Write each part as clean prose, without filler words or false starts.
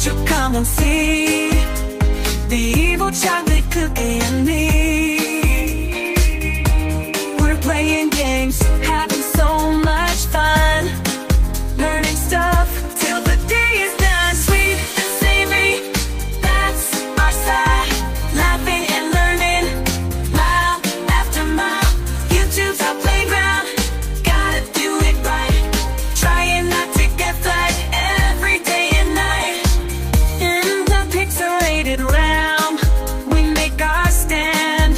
Won't you come and see the evil chocolate cookie and me? We're playing games, having so much fun, learning stuff till the day is done. Sweet and savory, that's our side. Laughing and learning, mile after mile. YouTube's our playground, gotta do it right. Trying not to get flagged every day and night. In the pixelated realm, we make our stand,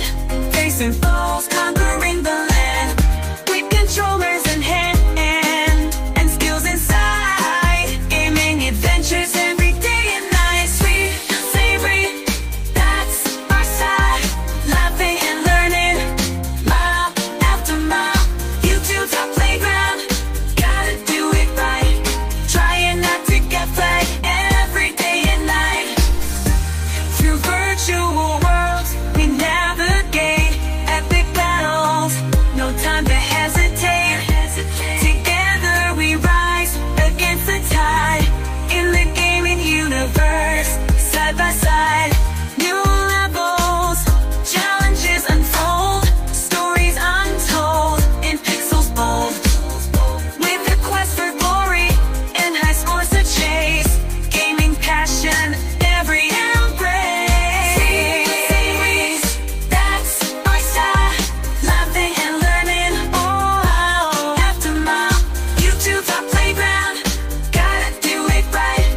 facing foes, conquering the land. With controllers in hand and skills inside, gaming adventures every day and night. Sweet and savory, that's our side. Laughing and learning, mile after mile. YouTube's our playground, gotta do it right. Trying not to get flagged every day and night. Through virtual worlds, we navigate epic battles. No time to hesitate. Together we rise against the tide. In the gaming universe, side by side. New levels, challenges unfold. Stories untold, in pixels bold. With a quest for glory and high scores to chase. Gaming passion, every embrace. That's our side. Laughing and learning, mile after mile. YouTube's our playground, gotta do it right.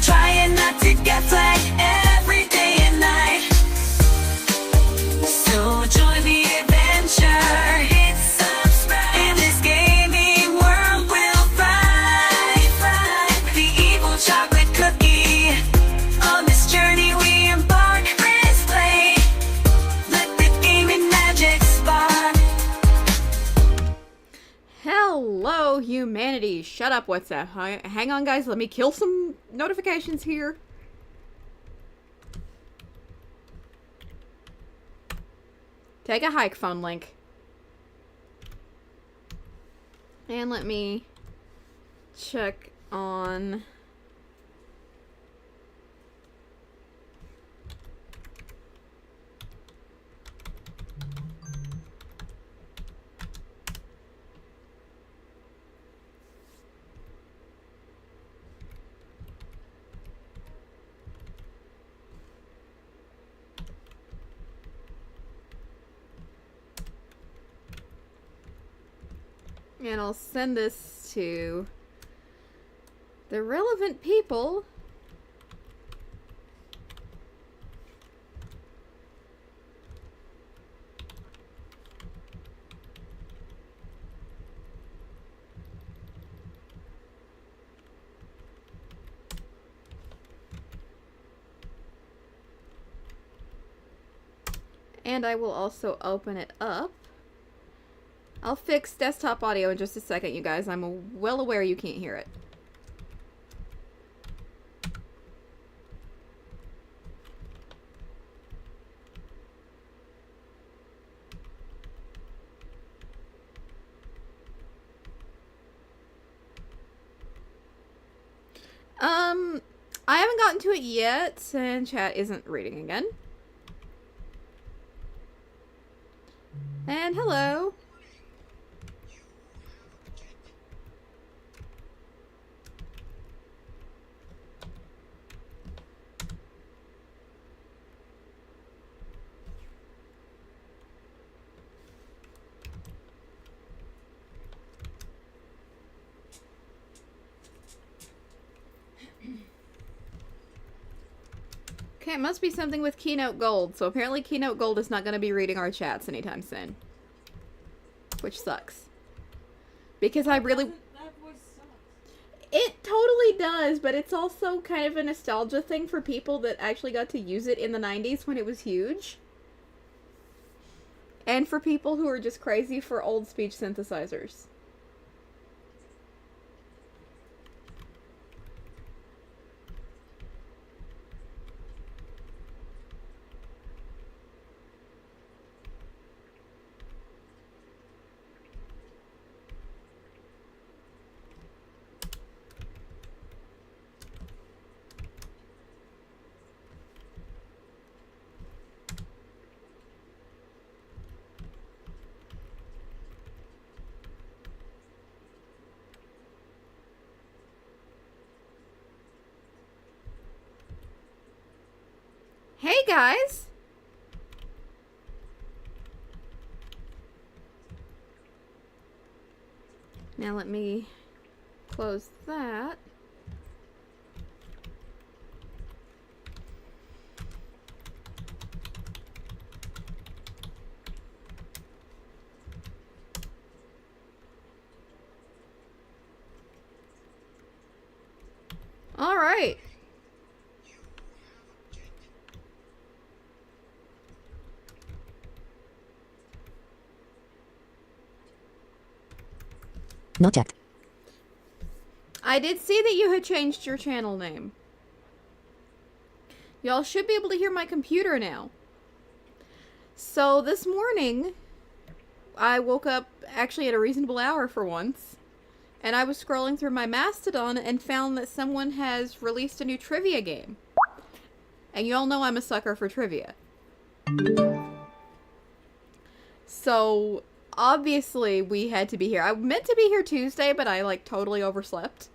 Trying not to get flagged every day and night. So join the adventure, hit subscribe. In this gaming world we'll thrive. The evil chocolate cookie, on this journey we embark. Let's play, let the gaming magic spark. Hello, humanity. Shut up, WhatsApp. Hang on, guys. Let me kill some notifications here. Take a hike, phone link. And let me check on... And I'll send this to the relevant people. And I will also open it up. I'll fix desktop audio in just a second, you guys. I'm well aware you can't hear it. I haven't gotten to it yet, and chat isn't reading again. And hello. Okay, it must be something with Keynote Gold. So apparently Keynote Gold is not going to be reading our chats anytime soon. Which sucks. Because I really... That voice sucks. It totally does, but it's also kind of a nostalgia thing for people that actually got to use it in the 90s when it was huge. And for people who are just crazy for old speech synthesizers. guys. Now let me close that. All right. Not checked. I did see that you had changed your channel name. Y'all should be able to hear my computer now. So this morning, I woke up actually at a reasonable hour for once, and I was scrolling through my Mastodon and found that someone has released a new trivia game. And y'all know I'm a sucker for trivia. So obviously we had to be here. I meant to be here Tuesday, but I like totally overslept.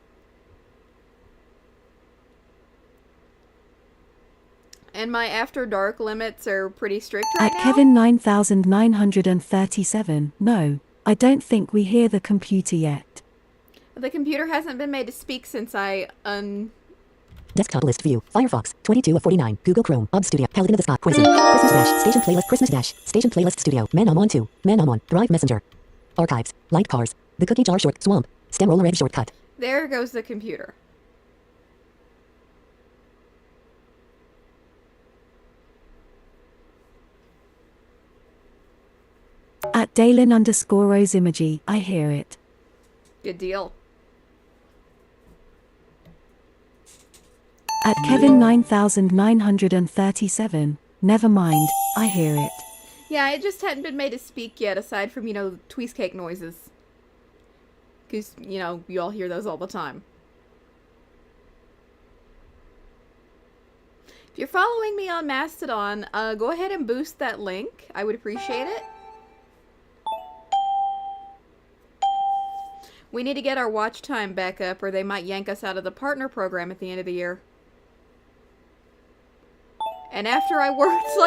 And my after dark limits are pretty strict right At now. Kevin 9937, no, I don't think we hear the computer yet. The computer hasn't been made to speak since I Desktop list view. Firefox 22 of 49. Google Chrome. Ob Studio. Paladin of the Sky. Quizzing. Christmas Dash. Station playlist. Christmas Dash. Station playlist studio. Man on 2. Man on 1. Thrive Messenger. Archives. Light cars. The cookie jar short. Swamp. Stem roller egg shortcut. There goes the computer. At Dalen_Osimagy, I hear it. Good deal. At Kevin 9937, never mind, I hear it. Yeah, it just hadn't been made to speak yet, aside from, tweezecake noises. Because, you all hear those all the time. If you're following me on Mastodon, go ahead and boost that link. I would appreciate it. We need to get our watch time back up, or they might yank us out of the partner program at the end of the year. And after I worked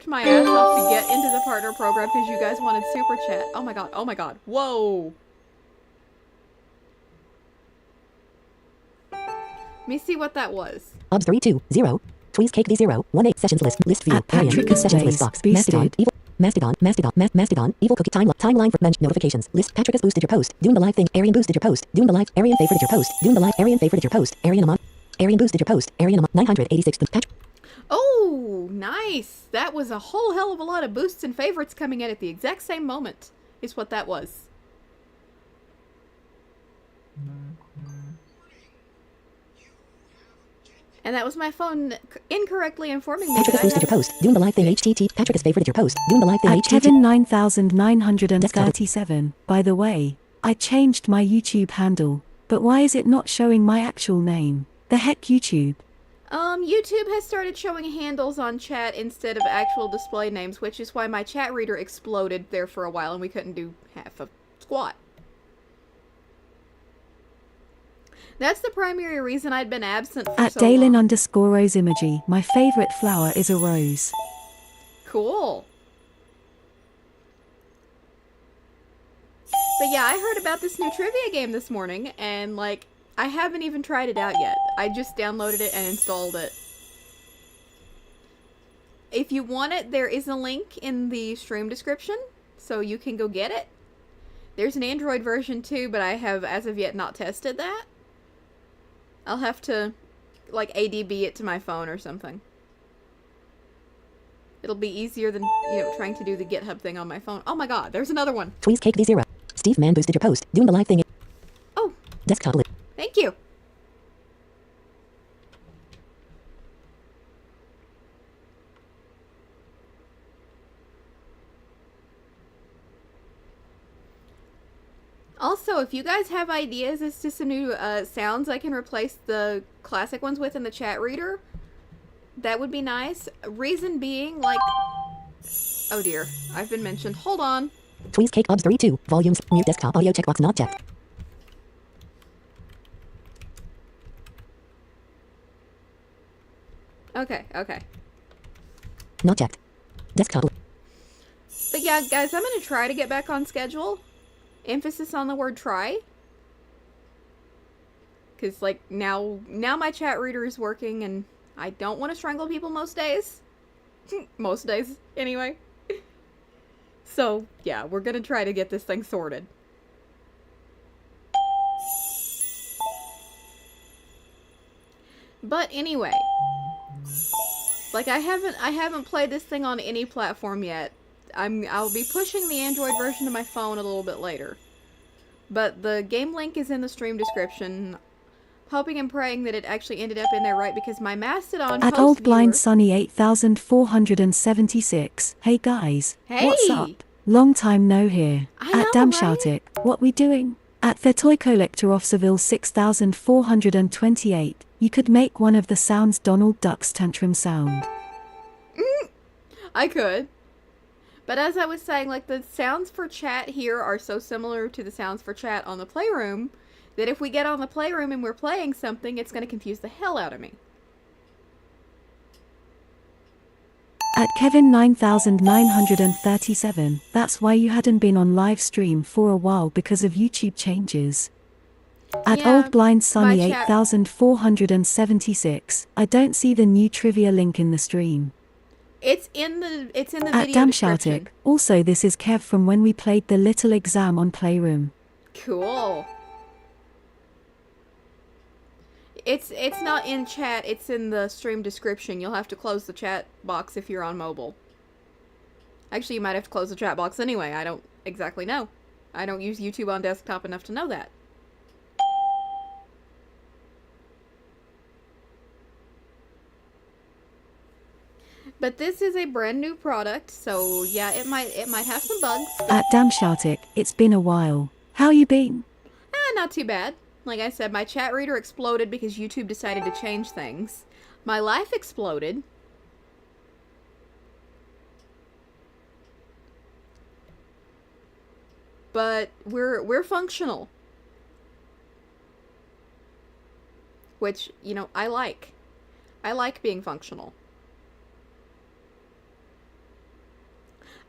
my ass off to get into the partner program because you guys wanted super chat. Oh my god, whoa. Let me see what that was. Obs 320. Tweezecake V0. 18 sessions list view. At Patrick sessions list box. Boosted. Mastodon, evil cookie timeline for mention notifications. List Patrick has boosted your post. Doing the live thing. Arian boosted your post. Doing the live. Arian favorited your post. Doing the live. Arian favorited your post. Arian boosted your post. Arian 986. Patrick. Oh, nice. That was a whole hell of a lot of boosts and favorites coming in at the exact same moment, is what that was. And that was my phone incorrectly informing me Patrick that has boosted your post. Doing the live thing. HTT. Patrick has favorited your post. Doing the live thing. At Kevin 9937. By the way, I changed my YouTube handle, but why is it not showing my actual name? The heck, YouTube? YouTube has started showing handles on chat instead of actual display names, which is why my chat reader exploded there for a while and we couldn't do half a squat. That's the primary reason I'd been absent for At so long. Dalen_Osimagy, my favorite flower is a rose. Cool. But yeah, I heard about this new trivia game this morning, and I haven't even tried it out yet. I just downloaded it and installed it. If you want it, there is a link in the stream description, so you can go get it. There's an Android version too, but I have, as of yet, not tested that. I'll have to, ADB it to my phone or something. It'll be easier than, trying to do the GitHub thing on my phone. Oh my god, there's another one. Tweezecake V0. Steve Man boosted your post. Doing the live thing. Oh, Desktop list. thank you. Also, if you guys have ideas as to some new sounds I can replace the classic ones with in the chat reader, that would be nice. Reason being, oh dear, I've been mentioned. Hold on. Tweezecake Obs 32. Volumes. Mute desktop audio checkbox not checked. Okay. Not checked. Desktop. But yeah, guys, I'm gonna try to get back on schedule. Emphasis on the word try. Because, like, now my chat reader is working, and I don't want to strangle people most days. Most days, anyway. So, yeah, we're gonna try to get this thing sorted. But anyway, like, I haven't played this thing on any platform yet. I'll be pushing the Android version to my phone a little bit later. But the game link is in the stream description. Hoping and praying that it actually ended up in there right, because my Mastodon At host Old Blind viewer- Sunny 8476. Hey guys. Hey! What's up? Long time no here. I At know, Damn right? Shout It. What we doing? At the Toy Collector of Seville 6428. You could make one of the sounds Donald Duck's tantrum sound. I could. But as I was saying, like, the sounds for chat here are so similar to the sounds for chat on the Playroom that if we get on the Playroom and we're playing something, it's going to confuse the hell out of me. At Kevin 9937. That's why you hadn't been on live stream for a while, because of YouTube changes. At Yeah, Old Blind Sunny my chat- 8476. I don't see the new trivia link in the stream. It's in the At video Damn Shout description. It. Also, this is Kev from when we played the little exam on Playroom. Cool. It's not in chat, it's in the stream description. You'll have to close the chat box if you're on mobile. Actually, you might have to close the chat box anyway. I don't exactly know. I don't use YouTube on desktop enough to know that. But this is a brand new product, so yeah, it might have some bugs. At Damn Shout It. It's been a while. How you been? Not too bad. Like I said, my chat reader exploded because YouTube decided to change things. My life exploded. But we're functional. Which, you know, I like. I like being functional.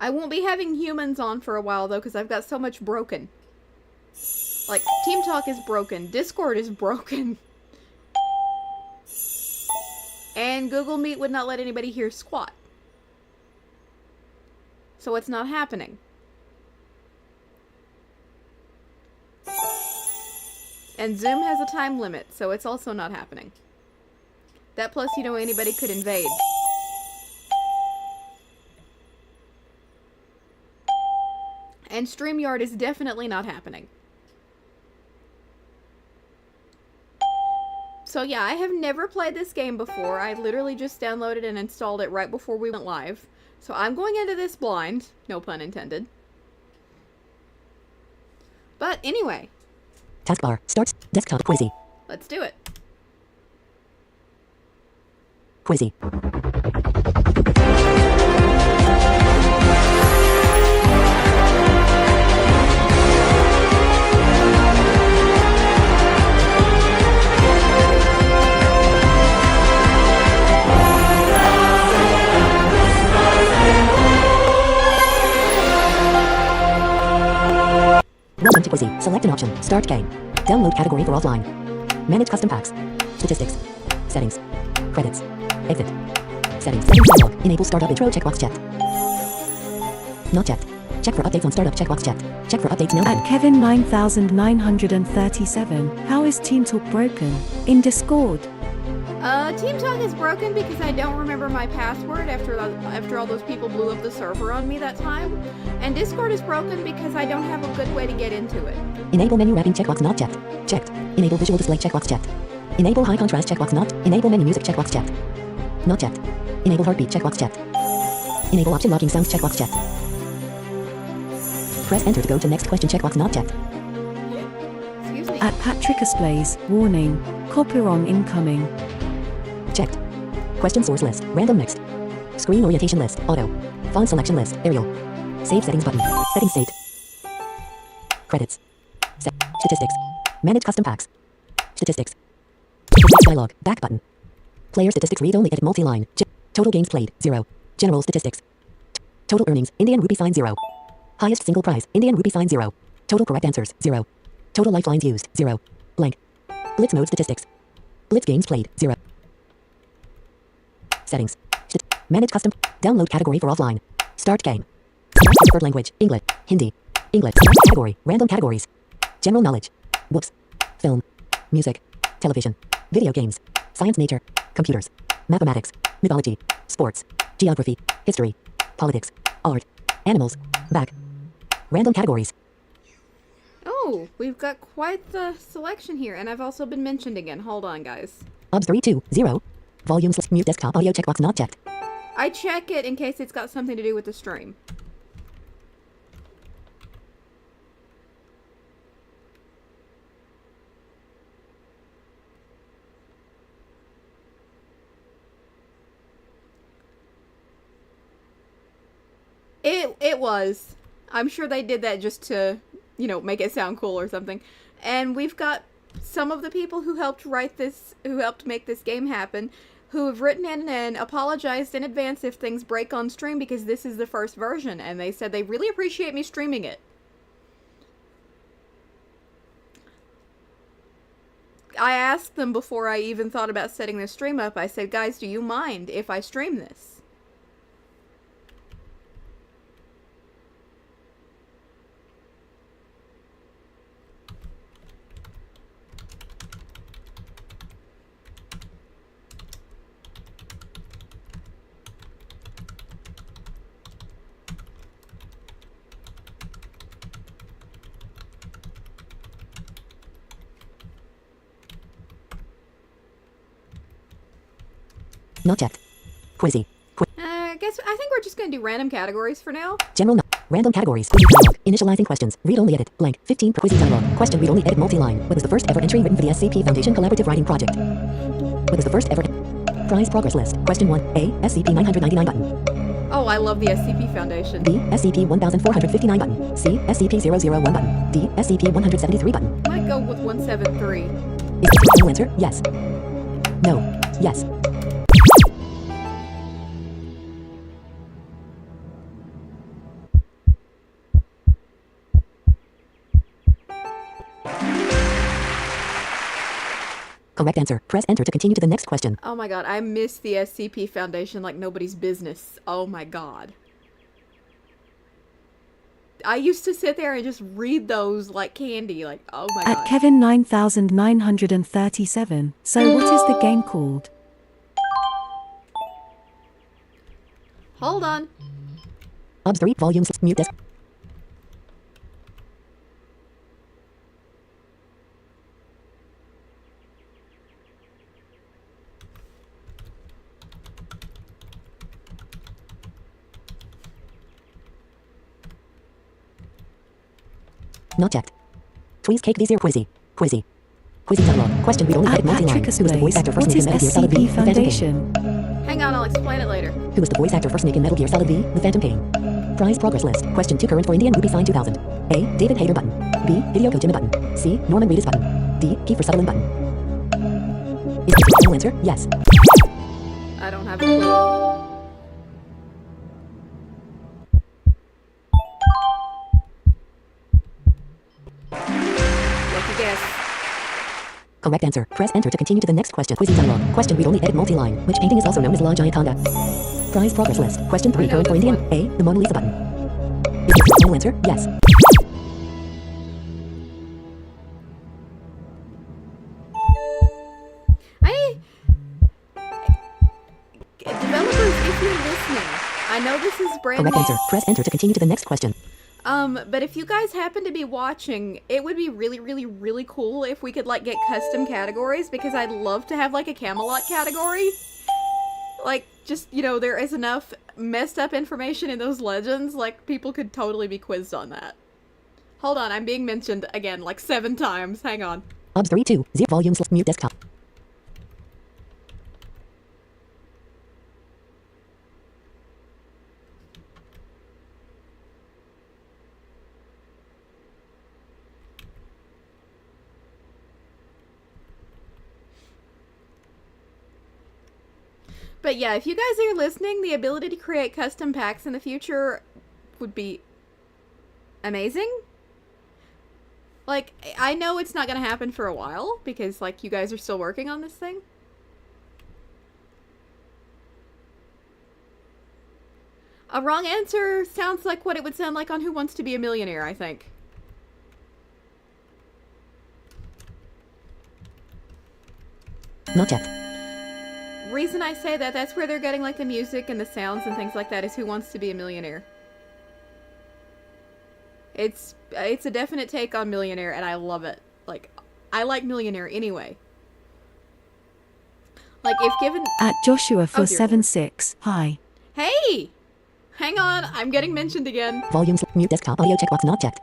I won't be having humans on for a while though, because I've got so much broken. Like, Team Talk is broken. Discord is broken. And Google Meet would not let anybody hear squat. So it's not happening. And Zoom has a time limit, so it's also not happening. That plus, you know, anybody could invade. And StreamYard is definitely not happening. So yeah, I have never played this game before. I literally just downloaded and installed it right before we went live. So I'm going into this blind, no pun intended. But anyway, Taskbar. Starts. Desktop. Quizzy. let's do it. Quizzy. Welcome to Quizzy. Select an option. Start game. Download category for offline. Manage custom packs. Statistics. Settings. Credits. Exit. Settings. Settings dialog. Enable startup intro checkbox checked. Not checked. Check for updates on startup checkbox checked. Check for updates now. At Kevin 9937. How is Team Talk broken? In Discord. Team Talk is broken because I don't remember my password after all those people blew up the server on me that time. And Discord is broken because I don't have a good way to get into it. Enable menu wrapping checkbox not checked. Checked. Enable visual display checkbox checked. Enable high contrast checkbox not. Enable menu music checkbox checked. Not checked. Enable heartbeat checkbox checked. Enable option locking sounds checkbox checked. Press enter to go to next question checkbox not checked. Excuse me. At Patrick Displays. Warning. Copyron incoming. Checked. Question source list. Random mixed. Screen orientation list. Auto. Font selection list. Arial. Save settings button. Settings saved. Credits. Statistics. Manage custom packs. Statistics. Statistics dialog. Back button. Player statistics read only edit multi-line. Total games played. 0. General statistics. Total earnings, Indian rupee sign 0. Highest single prize, Indian rupee sign 0. Total correct answers, 0. Total lifelines used, 0. Blank. Blitz mode statistics. Blitz games played, 0. Settings. Manage custom. Download category for offline. Start game. Start preferred language, English, Hindi. English. Start category, random categories. General knowledge. Books. Film. Music. Television. Video games. Science nature. Computers. Mathematics. Mythology. Sports. Geography. History. Politics. Art. Animals. Back. Random categories. Oh, we've got quite the selection here, and I've also been mentioned again. Hold on, guys. Obs 320. Volume mute desktop audio checkbox not checked. I check it in case it's got something to do with the stream. It was. I'm sure they did that just to, make it sound cool or something. And we've got some of the people who helped make this game happen, who have written in and apologized in advance if things break on stream because this is the first version, and they said they really appreciate me streaming it. I asked them before I even thought about setting this stream up, I said, guys, do you mind if I stream this? Not checked. Quizzy. I think we're just gonna do random categories for now. General random categories. Quizzy dialog. Initializing questions. Read only edit. Blank. 15 per Quizzy dialog. Question read only edit multi-line. What was the first ever entry written for the SCP Foundation Collaborative Writing Project? What was the first ever prize progress list? Question 1. A. SCP 999 button. Oh, I love the SCP Foundation. B. SCP 1459 button. C. SCP 001 button. D. SCP 173 button. Might go with 173. Is this your final answer? Yes. No. Yes. Correct answer. Press enter to continue to the next question. Oh my god, I miss the SCP Foundation like nobody's business. Oh my god. I used to sit there and just read those like candy, like, oh my god. At Kevin 9937. So what is the game called? Hold on. Obs 3 volume 6 mute desk. Not checked. Tweeze cake V0 Quizzy. Quizzy. Quizzy dialog. Question read only edit multi-line. Who was the voice actor first What Snake is in Metal Gear Solid V? SCP The Phantom Pain? Foundation? Hang on, I'll explain it later. Who was the voice actor for Snake in Metal Gear Solid V? The Phantom Pain. Prize progress list. Question 2 current for Indian Rupee Sign 2000. A. David Hayter button. B. Hideo Kojima button. C. Norman Reedus button. D. Kiefer Sutherland button. Is this your final answer? Yes. I don't have a clue. Lucky guess. Correct answer. Press enter to continue to the next question. Quizzy dialog. Question read only edit multi-line. Which painting is also known as La Gioconda? Prize progress list. Question 3 I know current for this Indian. one. A. The Mona Lisa button. Is this your final answer? Yes. Developers, if you're listening, I know this is brand Correct new. answer. Press enter to continue to the next question. But if you guys happen to be watching, it would be really, really, really cool if we could, like, get custom categories, because I'd love to have, like, a Camelot category. Like, just, there is enough messed up information in those legends, like, people could totally be quizzed on that. Hold on, I'm being mentioned again, like, 7 times. Hang on. Obs 3 2 0 volume mute desktop. But yeah, if you guys are listening, the ability to create custom packs in the future would be amazing. Like, I know it's not going to happen for a while because, like, you guys are still working on this thing. A wrong answer sounds like what it would sound like on Who Wants to Be a Millionaire, I think. Not checked. Reason I say that, that's where they're getting, like, the music and the sounds and things like that, is Who Wants to Be a Millionaire. It's a definite take on Millionaire, and I love it. Like, I like Millionaire anyway. Like, if given... At Joshua Oh, dear 476. Hi. Hey! Hang on, I'm getting mentioned again. Volume mute desktop audio checkbox not checked.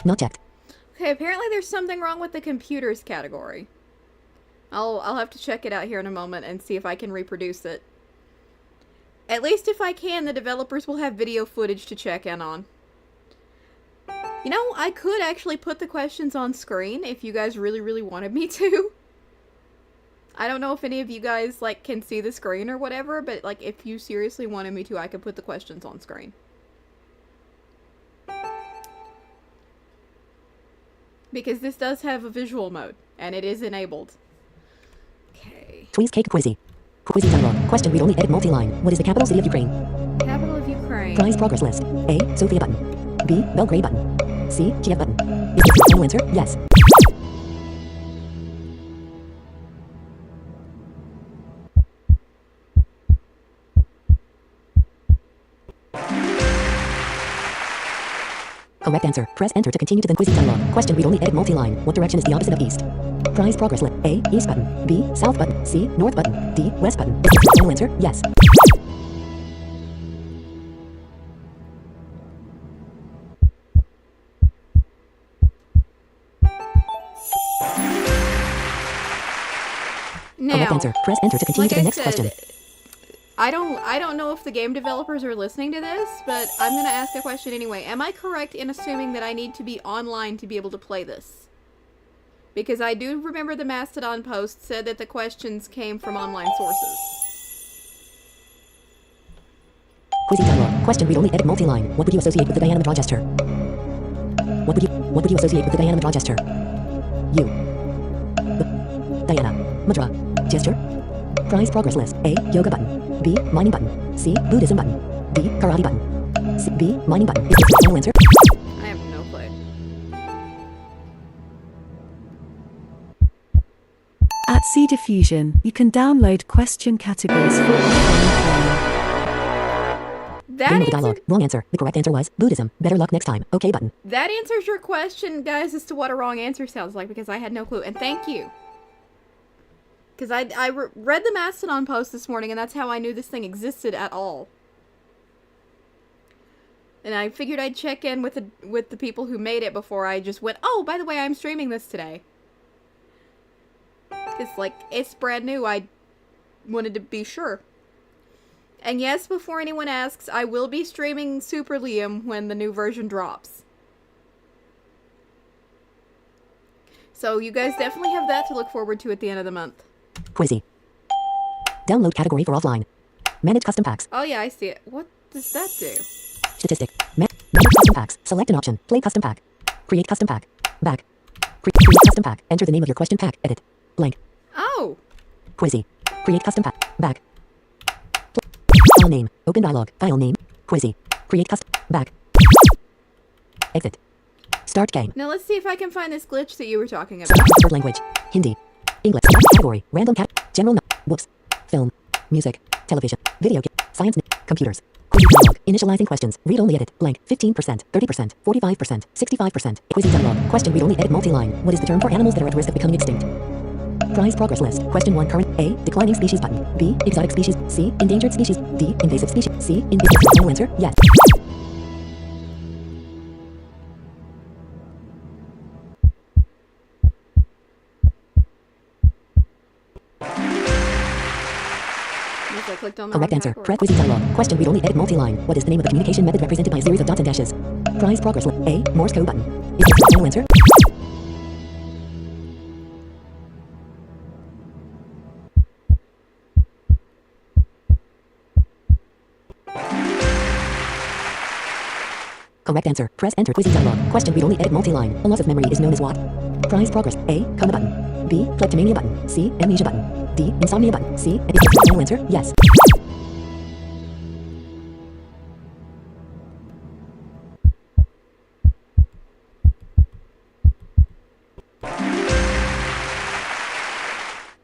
Not checked. Okay, apparently there's something wrong with the computers category. I'll have to check it out here in a moment and see if I can reproduce it. At least if I can, the developers will have video footage to check in on. You know, I could actually put the questions on screen if you guys really, really wanted me to. I don't know if any of you guys, like, can see the screen or whatever, but, like, if you seriously wanted me to, I could put the questions on screen. Because this does have a visual mode, and it is enabled. Okay. Tweeze cake quizzy. Quizzy dialog. Question read only edit multi-line. What is the capital city of Ukraine? Capital of Ukraine. Prize progress list. A. Sofia button. B. Belgrade button. C. Kiev button. Is the final answer? Yes. Correct answer. Press enter to continue to the quizzy dialog. Question read only edit multi-line. What direction is the opposite of east? Prize progress list. A. East button. B. South button. C. North button. D. West button. Is the final answer? Yes. Now, Correct answer. Press enter to continue like to the I next said, question. I don't know if the game developers are listening to this, but I'm gonna ask a question anyway. Am I correct in assuming that I need to be online to be able to play this? Because I do remember the Mastodon post said that the questions came from online sources. Quizzy dialog. Question read only edit multi-line. What would you associate with the Diana Madra gesture? What would you associate with the Diana Madra gesture? U. The Diana Madra gesture. Prize progress list. A. Yoga button. B. Mining button. C. Buddhism button. D. Karate button. C. B. Mining button. Is the final answer? I have no clue. At C Diffusion, you can download question categories for offline play. That Game over dialog. answered, Wrong answer. The correct answer was Buddhism. Better luck next time. Okay button. that answers your question, guys, as to what a wrong answer sounds like, because I had no clue. And thank you. Because I read the Mastodon post this morning, and that's how I knew this thing existed at all. And I figured I'd check in with the people who made it before I just went, oh, by the way, I'm streaming this today. Because, like, it's brand new. I wanted to be sure. And yes, before anyone asks, I will be streaming Super Liam when the new version drops. So you guys definitely have that to look forward to at the end of the month. Quizzy. Download category for offline. Manage custom packs. Oh yeah, I see it. What does that do? Statistic. Manage custom packs. Select an option. Play custom pack. Create custom pack. Back. Create custom pack. Enter the name of your question pack. Edit. Blank. Oh! Quizzy. Create custom pack. Back. File name. Open dialog. File name. Quizzy. Create custom. Back. Exit. Start game. Now let's see if I can find this glitch that you were talking about. Select preferred language. Hindi. English. Select category. Random general. Whoops. Film. Music. Television. Video game. Science. Computers. Quizzy dialog. Initializing questions. Read only edit. Blank. 15%. 30%. 45%. 65%. Quizzy dialog. Question read only edit multi-line. What is the term for animals that are at risk of becoming extinct? Prize progress list. Question 1 current. A. Declining species button. B. Exotic species. C. Endangered species. D. Invasive species. C. Invasive. Final answer. Yes. clicked on the Correct wrong answer. category. Press Quizy dialog. Question read only edit multi-line. What is the name of the communication method represented by a series of dots and dashes? Prize progress list. A. Morse code button. Is this the final answer? Correct answer. Press enter. Quizy dialog. Question read only edit multi-line. A loss of memory is known as what? Prize progress. A. Coma button. B. Kleptomania button. C. Amnesia button. D. Insomnia button. C. Is this the final answer? Yes.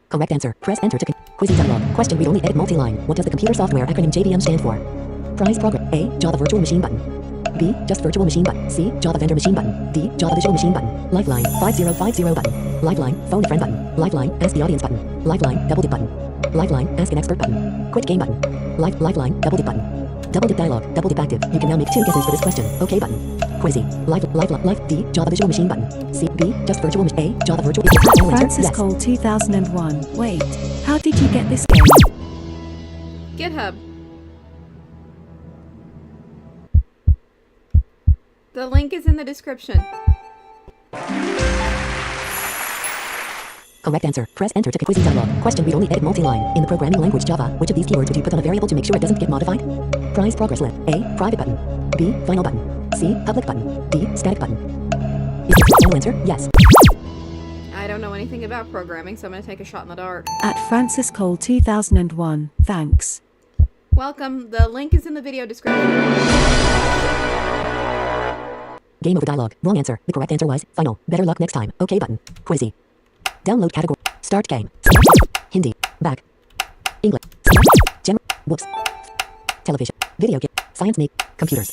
Correct answer. Press enter to Quizy dialog. Question read only edit multi-line. What does the computer software acronym JVM stand for? Prize progress. A. Java Virtual Machine button. B. Just Virtual Machine button. C. Java Vendor Machine button. D. Java Visual Machine button. Lifeline 5050 button. Lifeline Phone a Friend button. Lifeline Ask the Audience button. Lifeline Double Dip button. Lifeline Ask an Expert button. Quit Game button. Lifeline Double Dip button. Double Dip dialog. Double Dip active. You can now make 2 guesses for this question. OK button. Quizy. Life. D. Java Visual Machine button. C. B. Just Virtual Machine. A. Java Virtual. Final answer. Francis Yes. Cole 2001. Wait, how did you get this game? GitHub. The link is in the description. Correct answer. Press enter to Quizy dialog. Question read only edit multi-line. In the programming language Java, which of these keywords would you put on a variable to make sure it doesn't get modified? Prize progress list. A. Private button. B. Final button. C. Public button. D. Static button. Is this the final answer? Yes. I don't know anything about programming, so I'm going to take a shot in the dark. At Francis Cole 2001. Thanks. Welcome. The link is in the video description. Game over dialog. Wrong answer. The correct answer was final. Better luck next time. OK button. Quizy. Download category. Start game. Select Hindi. Back. English. Select. General. Whoops. Television. Video game. Science need. Computers.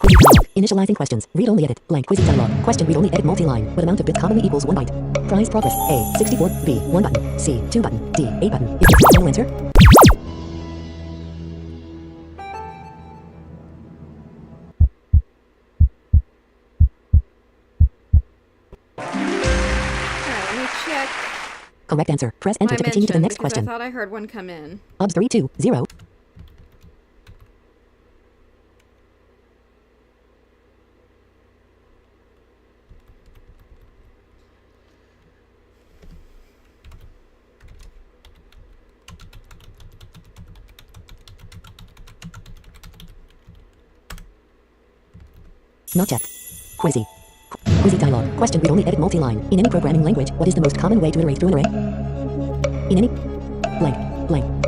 Quizy dialog. Initializing questions. Read only edit. Blank. Quizy dialog. Question read only edit multi-line. What amount of bits commonly equals 1 byte? Prize progress. A. 64. B. 1 button. C. 2 button. D. 8 button. Is this the final answer? Alright, let me check Correct answer. Press enter my to continue to the mention, next because question. I thought I heard one come in. OBS 320. Not yet. Quizy. Quizy dialog. Question read only edit multi-line. In any programming language, what is the most common way to iterate through an array? In any blank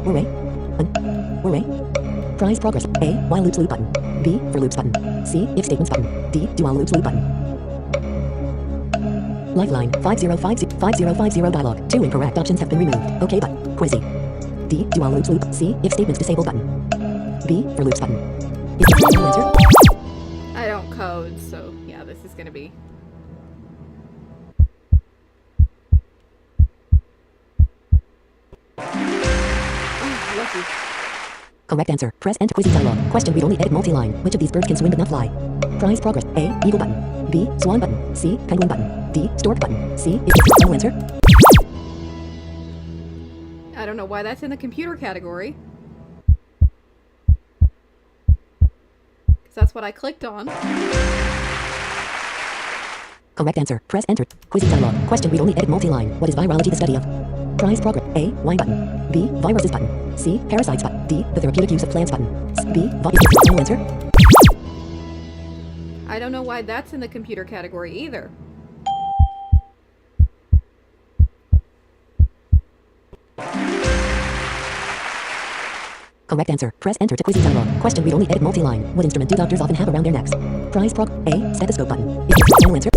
array. Array. Prize progress. A. While loops loop button. B. For loops button. C. If statements button. D. Do while loops loop button. Lifeline 5050 dialog. 2 incorrect options have been removed. OK button. Quizy. D. Do while loops loop. C. If statements disabled button. B. For loops button. Is that the final answer? I don't code, so yeah, this is going to be... Oh, lucky. Correct answer. Press enter. Quizy dialog. Question read only edit multi-line. Which of these birds can swim but not fly? Prize progress. A. Eagle button. B. Swan button. C. Penguin button. D. Stork button. C. Is this the final answer? I don't know why that's in the computer category. Because that's what I clicked on. Correct answer. Press enter. Quizy dialog. Question read only edit multi-line. What is virology the study of? Prize progress. A. Wine button. B. Viruses button. C. Parasites button. D. The therapeutic use of plants button. B. Is this the final answer? I don't know why that's in the computer category either. Correct answer. Press enter to Quizy dialog. Question read only edit multi-line. What instrument do doctors often have around their necks? Prize prog. A. Stethoscope button. Is this the final answer?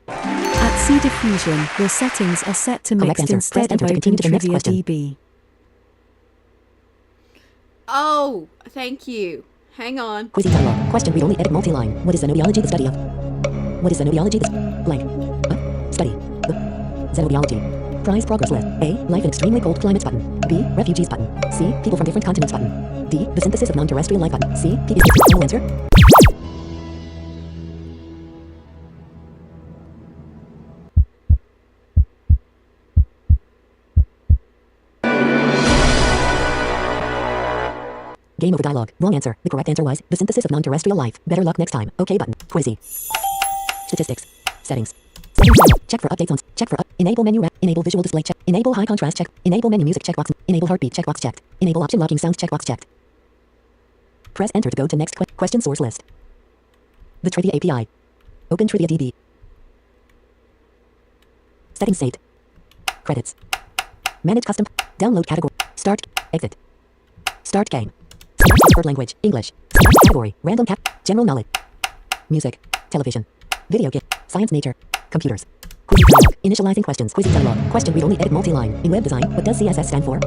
At C Diffusion, your settings are set to Correct mixed answer. Press instead of enter to continue to the next question. OpenTriviaDB. Oh, thank you. Hang on. Quizy dialog. Question read only edit multi-line. What is xenobiology the study of? What is xenobiology the blank? Study. Xenobiology. Prize progress list. A. Life in extremely cold climates button. B. Refugees button. C. People from different continents button. D. The synthesis of non-terrestrial life button. C. P. Is this the final answer? Game over dialogue. Wrong answer. The correct answer was the synthesis of non-terrestrial life. Better luck next time. Okay button. Quizzy. Statistics. Settings. Settings panel. Check for updates on. Check for enable menu wrap. Enable visual display check. Enable high contrast check. Enable menu music checkbox. Enable heartbeat checkbox checked. Enable option locking sounds checkbox checked. Press enter to go to next question source list. The Trivia API. Open Trivia DB. Settings state. Credits. Manage custom. Download category. Start. Exit. Start game. Select preferred language. English. Select category. Random cap. General knowledge. Music. Television. Video game. Science nature. Computers. Quiz dialog. Initializing questions. Quiz dialog. Question read only edit multi-line. In web design, what does CSS stand for?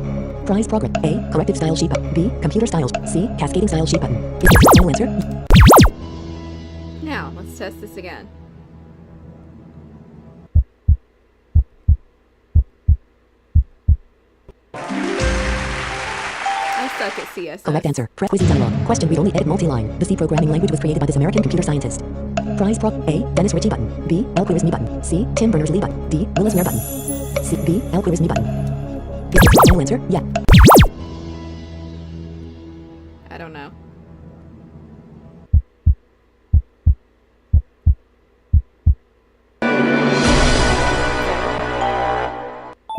Prize progress. A. Corrective style sheet button. B. Computer styles. C. Cascading style sheet button. Is this the final answer? Now, let's test this again. I suck at CSS. Correct answer. Press quiz dialog. Question read only edit multi-line. The C programming language was created by this American computer scientist. Prize prog. A. Dennis Ritchie button. B. L. Khwarizmi button. C. Tim Berners-Lee button. D. Willis Ware button. C. B. L. Khwarizmi button. Is this the final answer? Yeah. I don't know.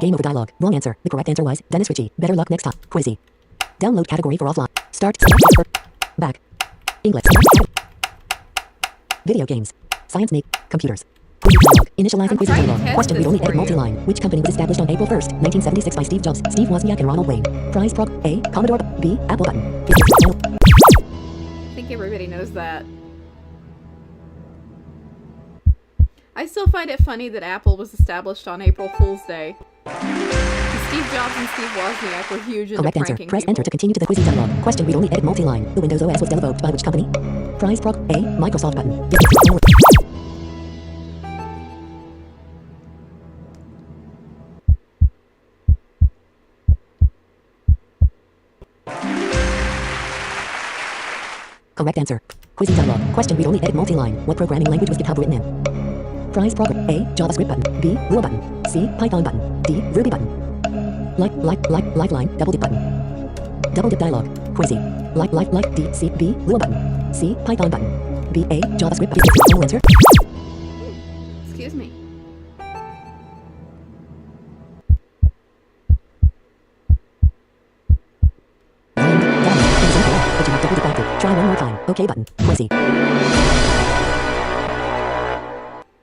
Game over dialogue. Wrong answer. The correct answer was Dennis Ritchie. Better luck next time. Quizzy. Download category for offline. Start. Back. English. Video games. Science Nate. Computers. Quiz dialogue. Initializing I'm quiz trying to dialogue. test Question read this only for edit you. multi-line. Which company was established on April 1st, 1976 by Steve Jobs, Steve Wozniak, and Ronald Wayne? Prize prog. A. Commodore. B. Apple button. Is this the final? I think everybody knows that. I still find it funny that Apple was established on April Fool's Day. Steve Jobs and Steve Wozniak were huge into Correct answer. pranking Press people. enter to continue to the quiz dialogue. Question read only edit multi-line. The Windows OS was developed by which company? Prize prog. A. Microsoft button. Is this the final? Correct answer. Quiz dialog. Question read only edit multi-line. What programming language was GitHub written in? Prize program. A. JavaScript button. B. Lua button. C. Python button. D. Ruby button. Lifeline. Double dip button. Double dip dialog. Quizzy. D. C. B. Lua button. C. Python button. B. A. JavaScript. Is this the final answer? Excuse me. And dialog. That is incorrect, but you have double dip active. Try one more time. OK button. Quizzy.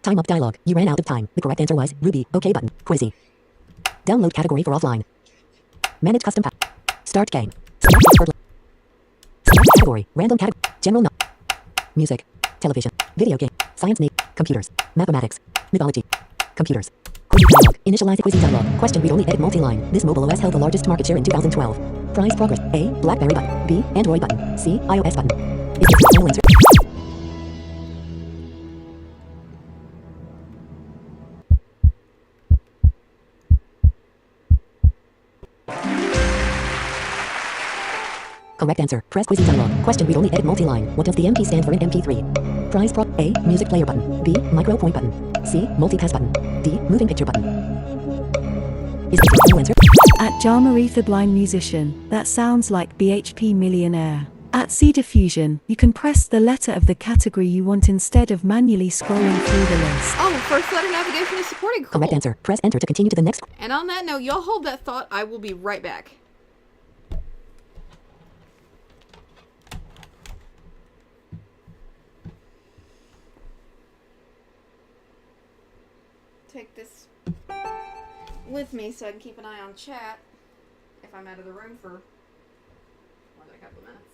Time up dialog. You ran out of time. The correct answer was Ruby. OK button. Quizzy. Download category for offline. Manage custom path. Start game. Select preferred. Select category. Random category. General no. Music. Television. Video game. Science name. Computers. Mathematics. Mythology. Computers. Quiz dialog. Initialize quiz dialog. Question read only edit multi-line. This mobile OS held the largest market share in 2012. Prize progress. A. BlackBerry button. B. Android button. C. iOS button. Is this the final answer? Correct answer. Press quiz dialog. Question read only edit multi-line. What does the MP stand for in MP3? Prize prog. A. Music player button. B. Micro point button. C. Multipass button. D. Moving picture button. Is this the final answer? At Jamaretha Blind Musician, that sounds like BHP Millionaire. At C Diffusion, you can press the letter of the category you want instead of manually scrolling through the list. Oh, first letter navigation is supported. Cool. Correct answer. Press enter to continue to the next. And on that note, y'all hold that thought. I will be right back. Take this with me so I can keep an eye on chat if I'm out of the room for more than a couple of minutes.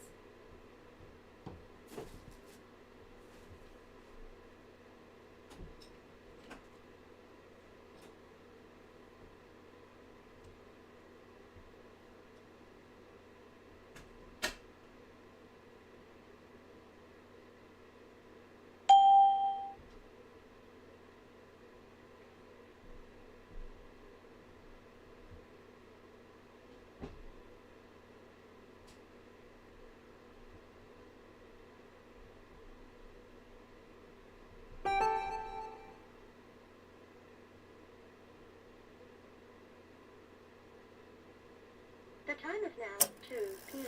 The time is now 2 p.m.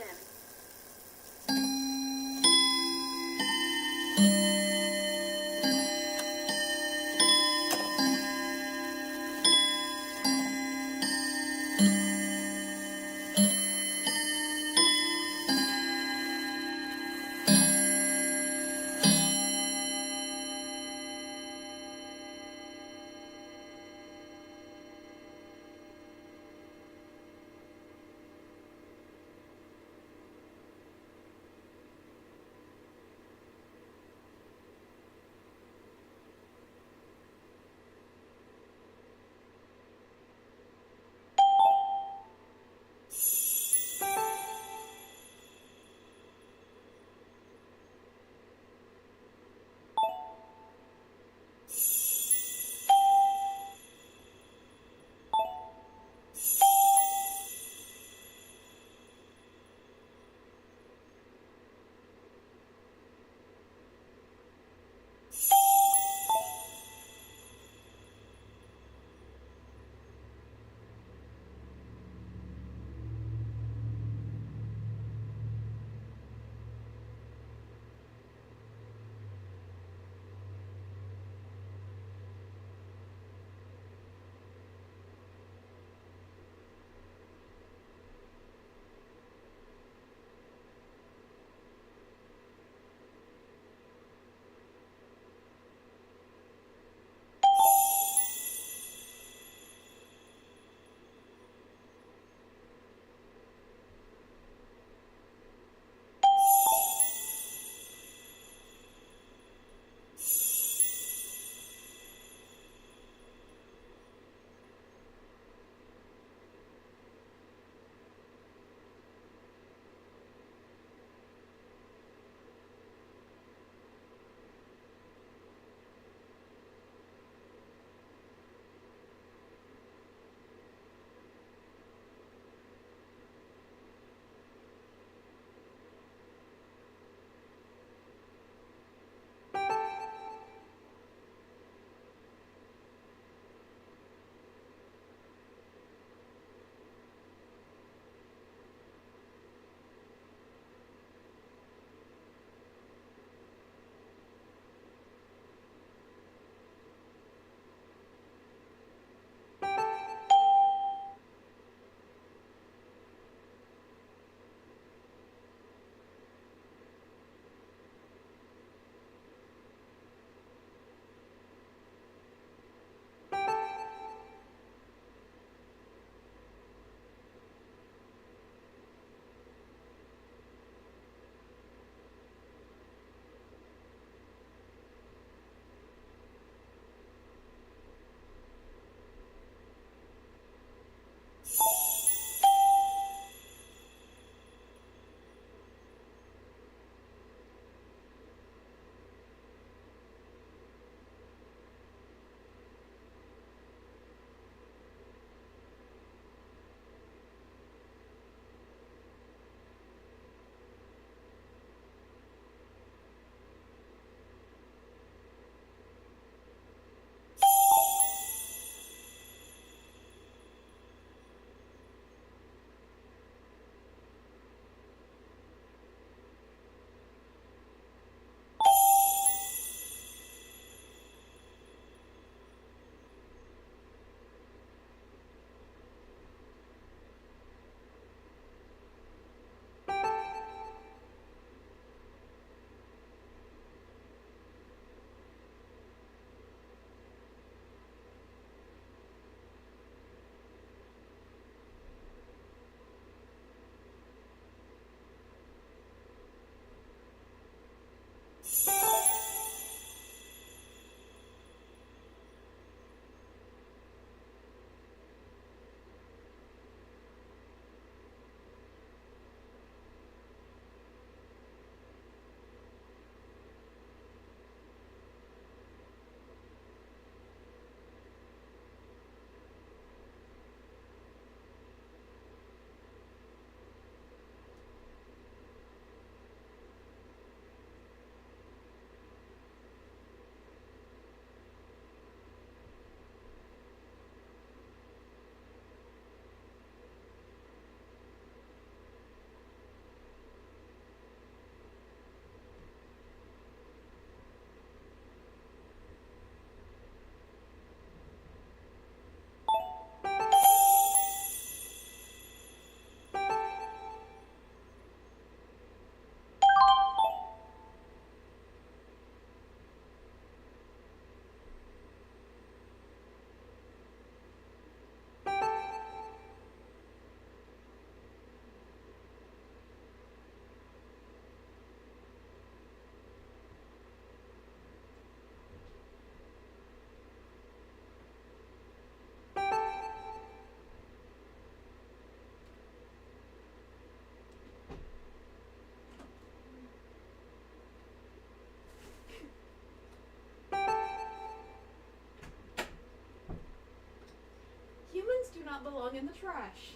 not belong in the trash.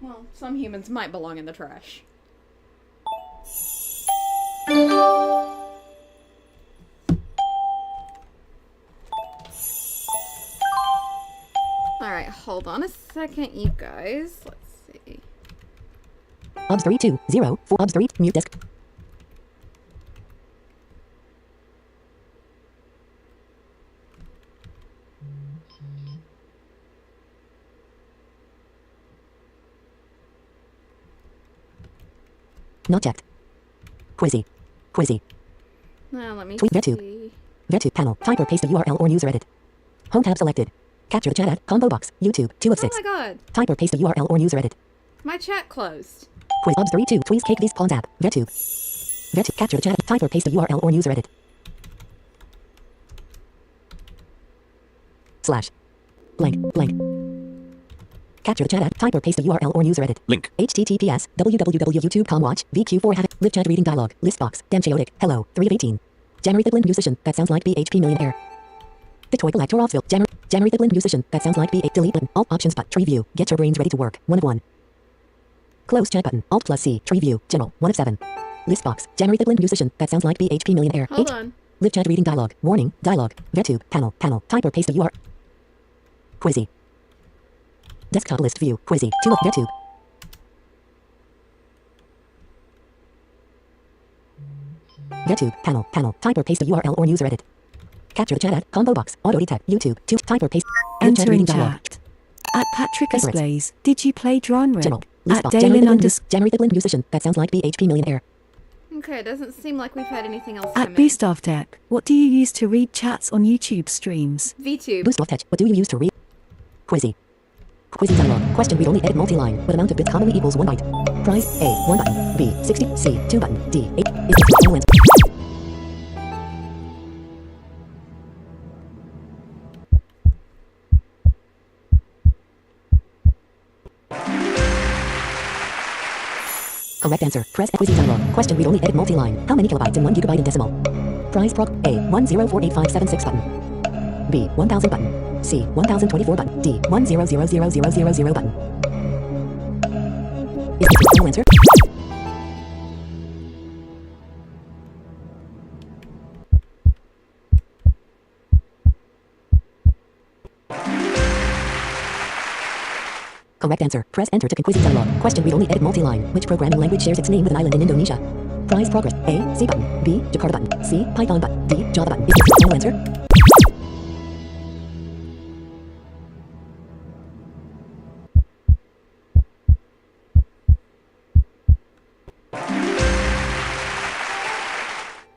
Well, some humans might belong in the trash. Alright, hold on a second, you guys. Let's see. OBS 320, OBS 3, mute disk. Not checked. Quizzy. Quizzy. Now let me Tweet see. VetTube. VetTube panel. Type or paste a URL or user edit. Home tab selected. Capture the chat at combo box. YouTube 2 of 6. Oh my god. Type or paste a URL or user edit. My chat closed. Quiz OBS 32. Tweeze cake these pawns app. VetTube. VetTube. Capture the chat. Type or paste a URL or user edit. Slash. Blank. Blank. Capture the chat at type or paste a URL or user edit. Link. https www.youtube.com watch vq4 have live chat reading dialog list box damn chaotic hello 3 of 18 January Thiblin musician that sounds like BHP millionaire the toy collector Offsville January Thiblin musician that sounds like B8 delete button alt options but tree view get your brains ready to work 1 of 1 close chat button alt plus C tree view general 1 of 7 list box January Thiblin musician that sounds like BHP millionaire Hold 8 on. live chat reading dialog warning dialog VetTube panel type or paste a URL Quizzy desktop list view Quizzy 2 of VetTube VetTube panel type or paste a URL or user edit. Capture the chat at combo box auto detect YouTube 2 type or paste live chat Enter reading in dialog chat. At Patrick Favorites. Displays, did you play Dronrig? general list At box January Dalen Thiblin musician that sounds like BHP millionaire Okay, it doesn't seem like we've had anything else At come in. Boost of Tech, what do you use to read chats on YouTube streams? VTube. Boost off touch. What do you use to read? Quizzy. Quizzy dialog. Question read only edit multi-line. What amount of bits commonly equals 1 byte? Price A 1 button. B 60. C 2 button. D 8. Is the final answer? Correct answer. Press Quizzy dialog. Question read only edit multi-line. How many kilobytes in 1 gigabyte in decimal? Price prog A 1048576 button. B 1000 button. C 1024 button. D 10000000 button. Is this your final answer? Correct answer. Press enter to Quizzy dialog. Question read only edit multi-line. Which programming language shares its name with an island in Indonesia? Price progress. A C button. B Jakarta button. C Python button. D Java button. Is this your final answer?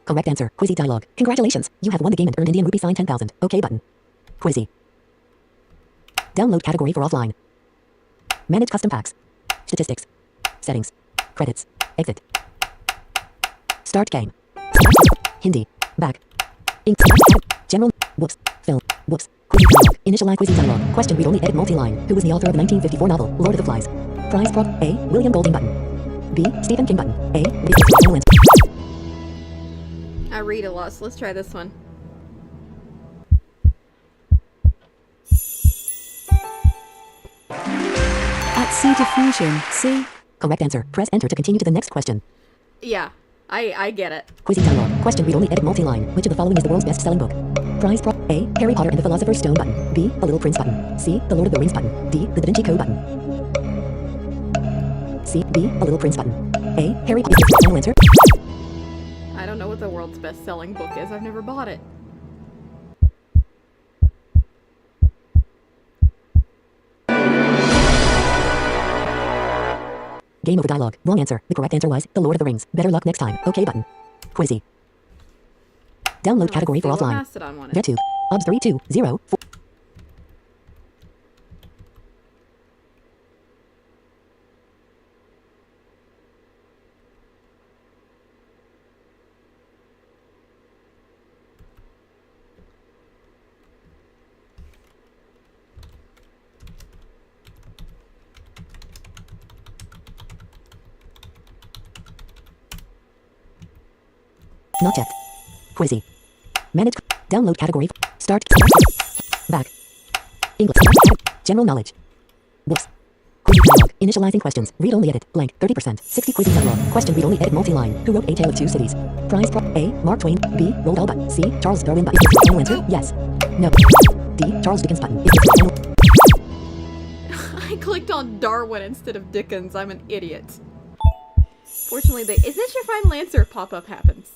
Correct answer. Quizzy dialog. Congratulations. You have won the game and earned Indian rupee sign 10,000. OK button. Quizzy. Download category for offline. Manage custom packs. Statistics. Settings. Credits. Exit. Start game. Hindi. Back. Ink. General. Whoops. Film. Whoops. Quizzy dialog. Initialize Quizzy dialog. Question read only edit multi-line. Who was the author of the 1954 novel, Lord of the Flies? Prize prog. A. William Golding button. B. Stephen King button. A. This is your final answer. I read a lot, so let's try this one. At C Diffusion, C. Correct answer. Press enter to continue to the next question. Yeah, I get it. Quizzy dialog. Question read only edit multi-line. Which of the following is the world's best-selling book? Prize prog. A. Harry Potter and the Philosopher's Stone button. B. The Little Prince button. C. The Lord of the Rings button. D. The Da Vinci Code button. C. B. The Little Prince button. A. Harry Potter. Is this your final answer? I don't know what the world's best-selling book is. I've never bought it. Game over dialogue. Wrong answer. The correct answer was The Lord of the Rings. Better luck next time. OK button. Quizzy. Download Let's category see for what offline. Mastodon wanted. VetTube. OBS 320. Not checked. Quizzy. Manage. Download category. Start. Back. English. General knowledge. Books. Quizzy dialog. Initializing questions. Read only edit. Blank. 30%. 60 Quizzy dialog. Question read only edit multi-line. Who wrote A Tale of Two Cities? Prize pro. A. Mark Twain. B. Roald Dahl button. C. Charles Darwin button. Final answer. Yes. No. D. Charles Dickens button. I clicked on Darwin instead of Dickens. I'm an idiot. Fortunately, is this your final answer? Pop-up happens.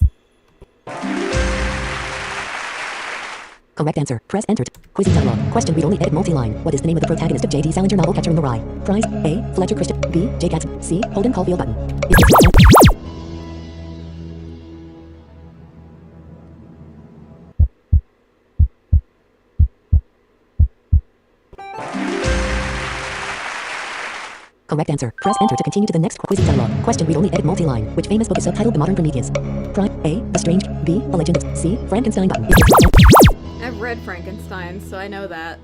Correct answer. Press enter. Quizzy dialog. Question read only edit multi-line. What is the name of the protagonist of J.D. Salinger novel Catcher in the Rye? Prize. A. Fletcher Christian. B. J. Katz. C. Holden Caulfield button. Correct answer. Press enter to continue to the next Quizzy dialog. Question read only edit multi-line. Which famous book is subtitled The Modern Prometheus? Prime. A. The Strange. B. A Legend. C. Frankenstein button. I've read Frankenstein, so I know that.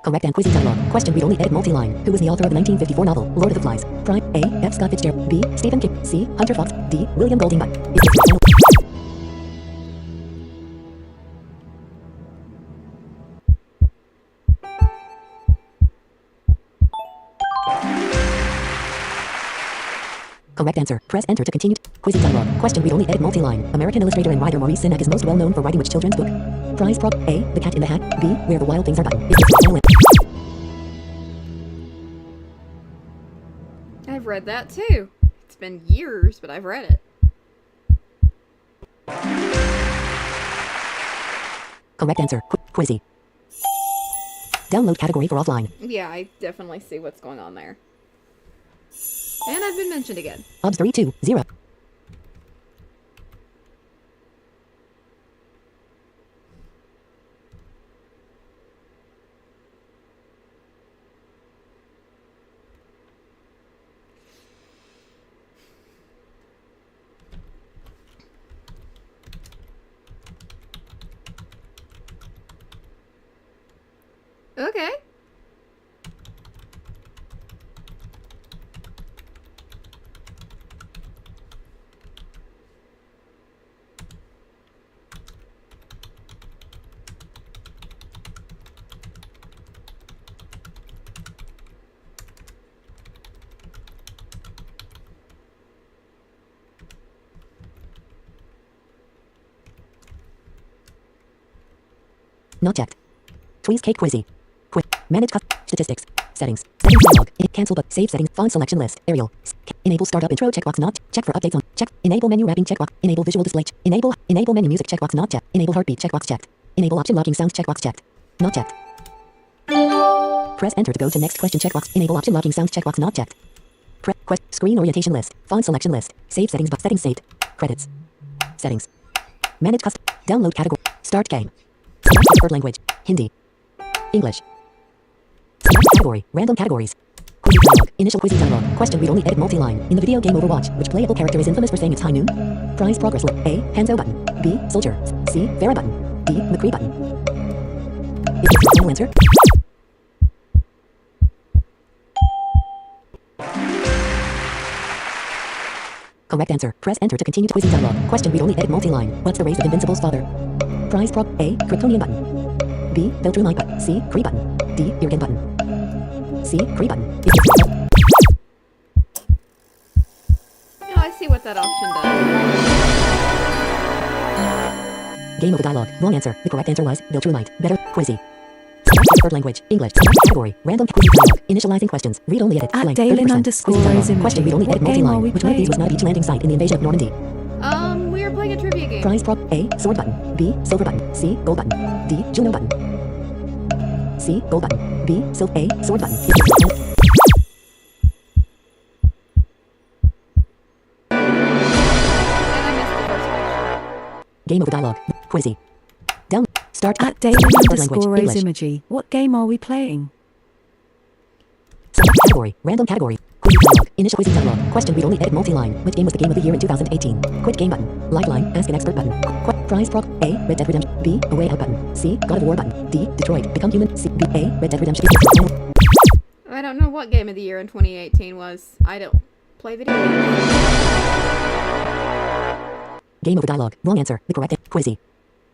Correct and Quizzy dialog. Question read only edit multi-line. Who was the author of the 1954 novel Lord of the Flies? Prime. A. F. Scott Fitzgerald. B. Stephen King. C. Hunter Fox. D. William Golding button. Correct answer. Press enter to continue. Quizzy dialog. Question read only edit multi-line. American illustrator and writer Maurice Sendak is most well known for writing which children's book? Prize prop. A. The Cat in the Hat. B. Where the Wild Things Are button. I've read that too. It's been years, but I've read it. Correct answer. Quizzy. Download category for offline. Yeah, I definitely see what's going on there. And I've been mentioned again. Obs 320. Okay. Not checked. Tweeze Cake Quizzy. Manage statistics. Settings. Settings dialog. Cancel but save settings. Font selection list. Arial. Enable startup intro checkbox not check for updates on check. Enable menu wrapping checkbox. Enable visual display. Enable menu music checkbox not checked. Enable heartbeat checkbox checked. Enable option locking sounds checkbox checked. Not checked. Press enter to go to next question checkbox. Enable option locking sounds checkbox not checked. Screen orientation list. Font selection list. Save settings but settings saved. Credits. Settings. Manage custom. Download category. Start game. Select preferred language. Hindi. English. Select category. Random categories. Quizzy dialog. Initial Quizzy dialog. Question read only edit multi-line. In the video game Overwatch, which playable character is infamous for saying it's high noon? Prize progress list. A. Hanzo button. B. Soldier. C. Farah button. D. McCree button. Is this your final answer? Correct answer. Press enter to continue to Quizzy dialog. Question read only edit multi-line. What's the race of Invincible's father? Prize prop. A. Kryptonian button. B. Viltrumite button. C. Kree button. D. Irgan button. C. Kree button. Oh, I see what that option does. Game over dialogue. Wrong answer. The correct answer was Viltrumite. Better. Quizzy. Select preferred language. English. Select category. Random. Quizzy dialog. Initializing questions. Read only edit. At Blank. Dalen 30%. underscore Quizzy dialog. Rosie Question read only What edit game are multi-line. we Which one of these was playing? not a beach landing site in the invasion of Normandy? We are playing a trivia game. Prize prop. A. Sword button. B. Silver button. C. Gold button. D. Juno button. C. Gold button. B. Silver. A. Sword button. And I missed the first question. Game over dialogue. Quizzy. Down. Start. At Dalen Preferred underscore language. Rose English. Imagy, what game are we playing? Select category. Random category. Quizzy dialog. Initial Quizzy dialog. Question read only edit multi-line. Which game was the game of the year in 2018? Quit game button. Lifeline. Ask an expert button. Prize prop. A. Red Dead Redemption. B. A Way Out button. C. God of War button. D. Detroit. Become Human. C. B. A. Red Dead Redemption. I don't know what game of the year in 2018 was. I don't play video games. Game over dialogue. Wrong answer. The correct Quizzy.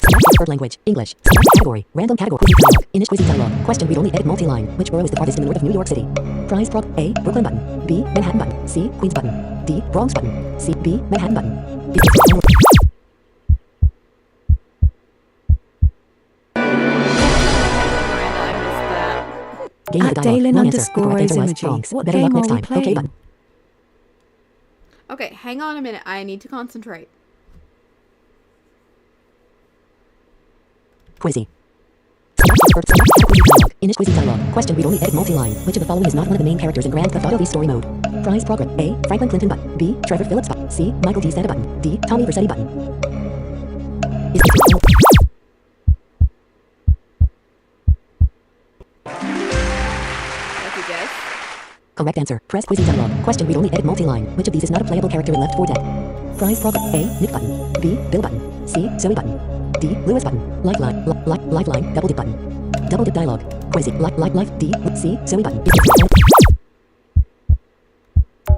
Select preferred language. English. Select category. Random category. Quizzy dialogue. Inish Quizzy dialogue. Question read only edit multi-line. Which borough is the farthest in the north of New York City? Prize prog. A. Brooklyn button. B. Manhattan button. C. Queens button. D. Bronx button. C. B. Manhattan button. Miranda, I missed that. Game over At dialogue. Dalen Wrong answer. The correct underscore answer was Imagery. Bronx. What Better luck game next are we time. Okay playing? button. Okay, hang on a minute. I need to concentrate. Quizzy. Select Quizzy dialogue. Inish Quizzy dialogue. Question read only edit multi-line. Which of the following is not one of the main characters in Grand Theft Auto V story mode? Prize progress. A. Franklin Clinton button. B. Trevor Phillips button. C. Michael D. Santa button. D. Tommy Vercetti button. Is Lucky guess. correct answer. Press Quizzy dialogue. Question read only edit multi-line. Which of these is not a playable character in Left 4 Dead? Prize progress. A. Nick button. B. Bill button. C. Zoe button. D. Lewis button. Lifeline. Lifeline. Double dip button. Double dip dialogue. Quizzy. Life. D. C. Zoe button.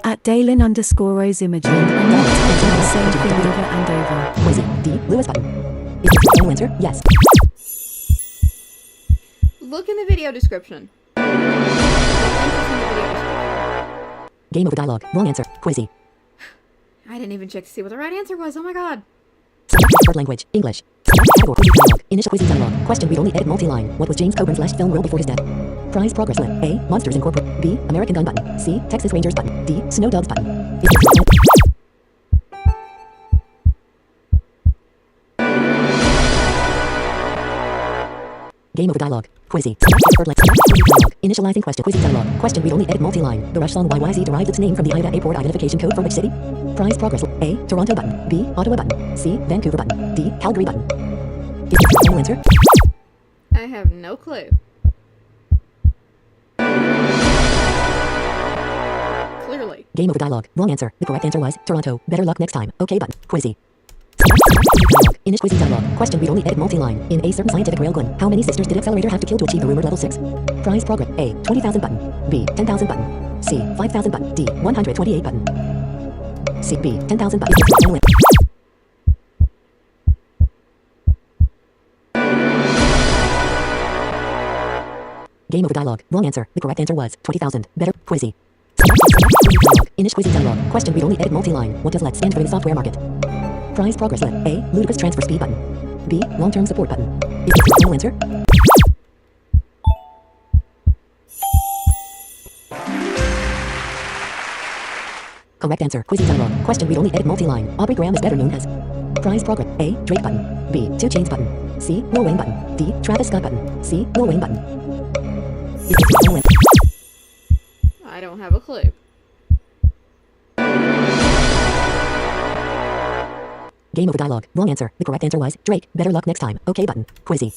At Dalen underscore Rose Imagery. I'm not typing the same thing over and over. Quizzy. D. Lewis button. Is the final answer? Yes. Look in the video description. The link is in the video description. Game over dialogue. Wrong answer. Quizzy. I didn't even check to see what the right answer was. Oh my god. Select preferred language. English. Select category. Quizzy dialogue. Initial Quizzy dialogue. Question read only edit multi-line. What was James Coburn's last film role before his death? Prize progress list. A. Monsters Incorporated. B. American Gun button. C. Texas Rangers button. D. Snow Dogs button. Is the Game over dialogue. Quizzy. Select preferred language. Quizzy dialogue. Initializing question. Quizzy dialogue. Question read only edit multi-line. The Rush song YYZ derives its name from the Ida Airport identification code for which city? Prize progress. A. Toronto button. B. Ottawa button. C. Vancouver button. D. Calgary button. Is the final answer? I have no clue. Clearly. Game over dialogue. Wrong answer. The correct answer was Toronto. Better luck next time. Okay button. Quizzy. Select Quizzy dialogue. Inish Quizzy dialogue. Question read only edit multi-line. In a certain scientific railgun, how many sisters did Accelerator have to kill to achieve the rumored level 6? Prize progress. A. 20,000 button. B. 10,000 button. C. 5,000 button. D. 128 button. C. B. 10,000 button. Is the final answer? Game over dialogue. Wrong answer. The correct answer was 20,000. Better. Quizzy. Select Quizzy dialogue. Inish Quizzy dialogue. Question read only edit multi-line. What does LET stand for in the software market? Prize progress LET. A. Ludicrous transfer speed button. B. Long-term support button. Is this the final answer? Correct answer. Quizzy dialogue. Question read only edit multi-line. Aubrey Graham is better known as. Prize progress. A. Drake button. B. 2 Chainz button. C. Lil Wayne button. D. Travis Scott button. C. Lil Wayne button. Is this the final answer? I don't have a clue. Game over dialogue. Wrong answer. The correct answer was Drake. Better luck next time. Okay button. Quizzy.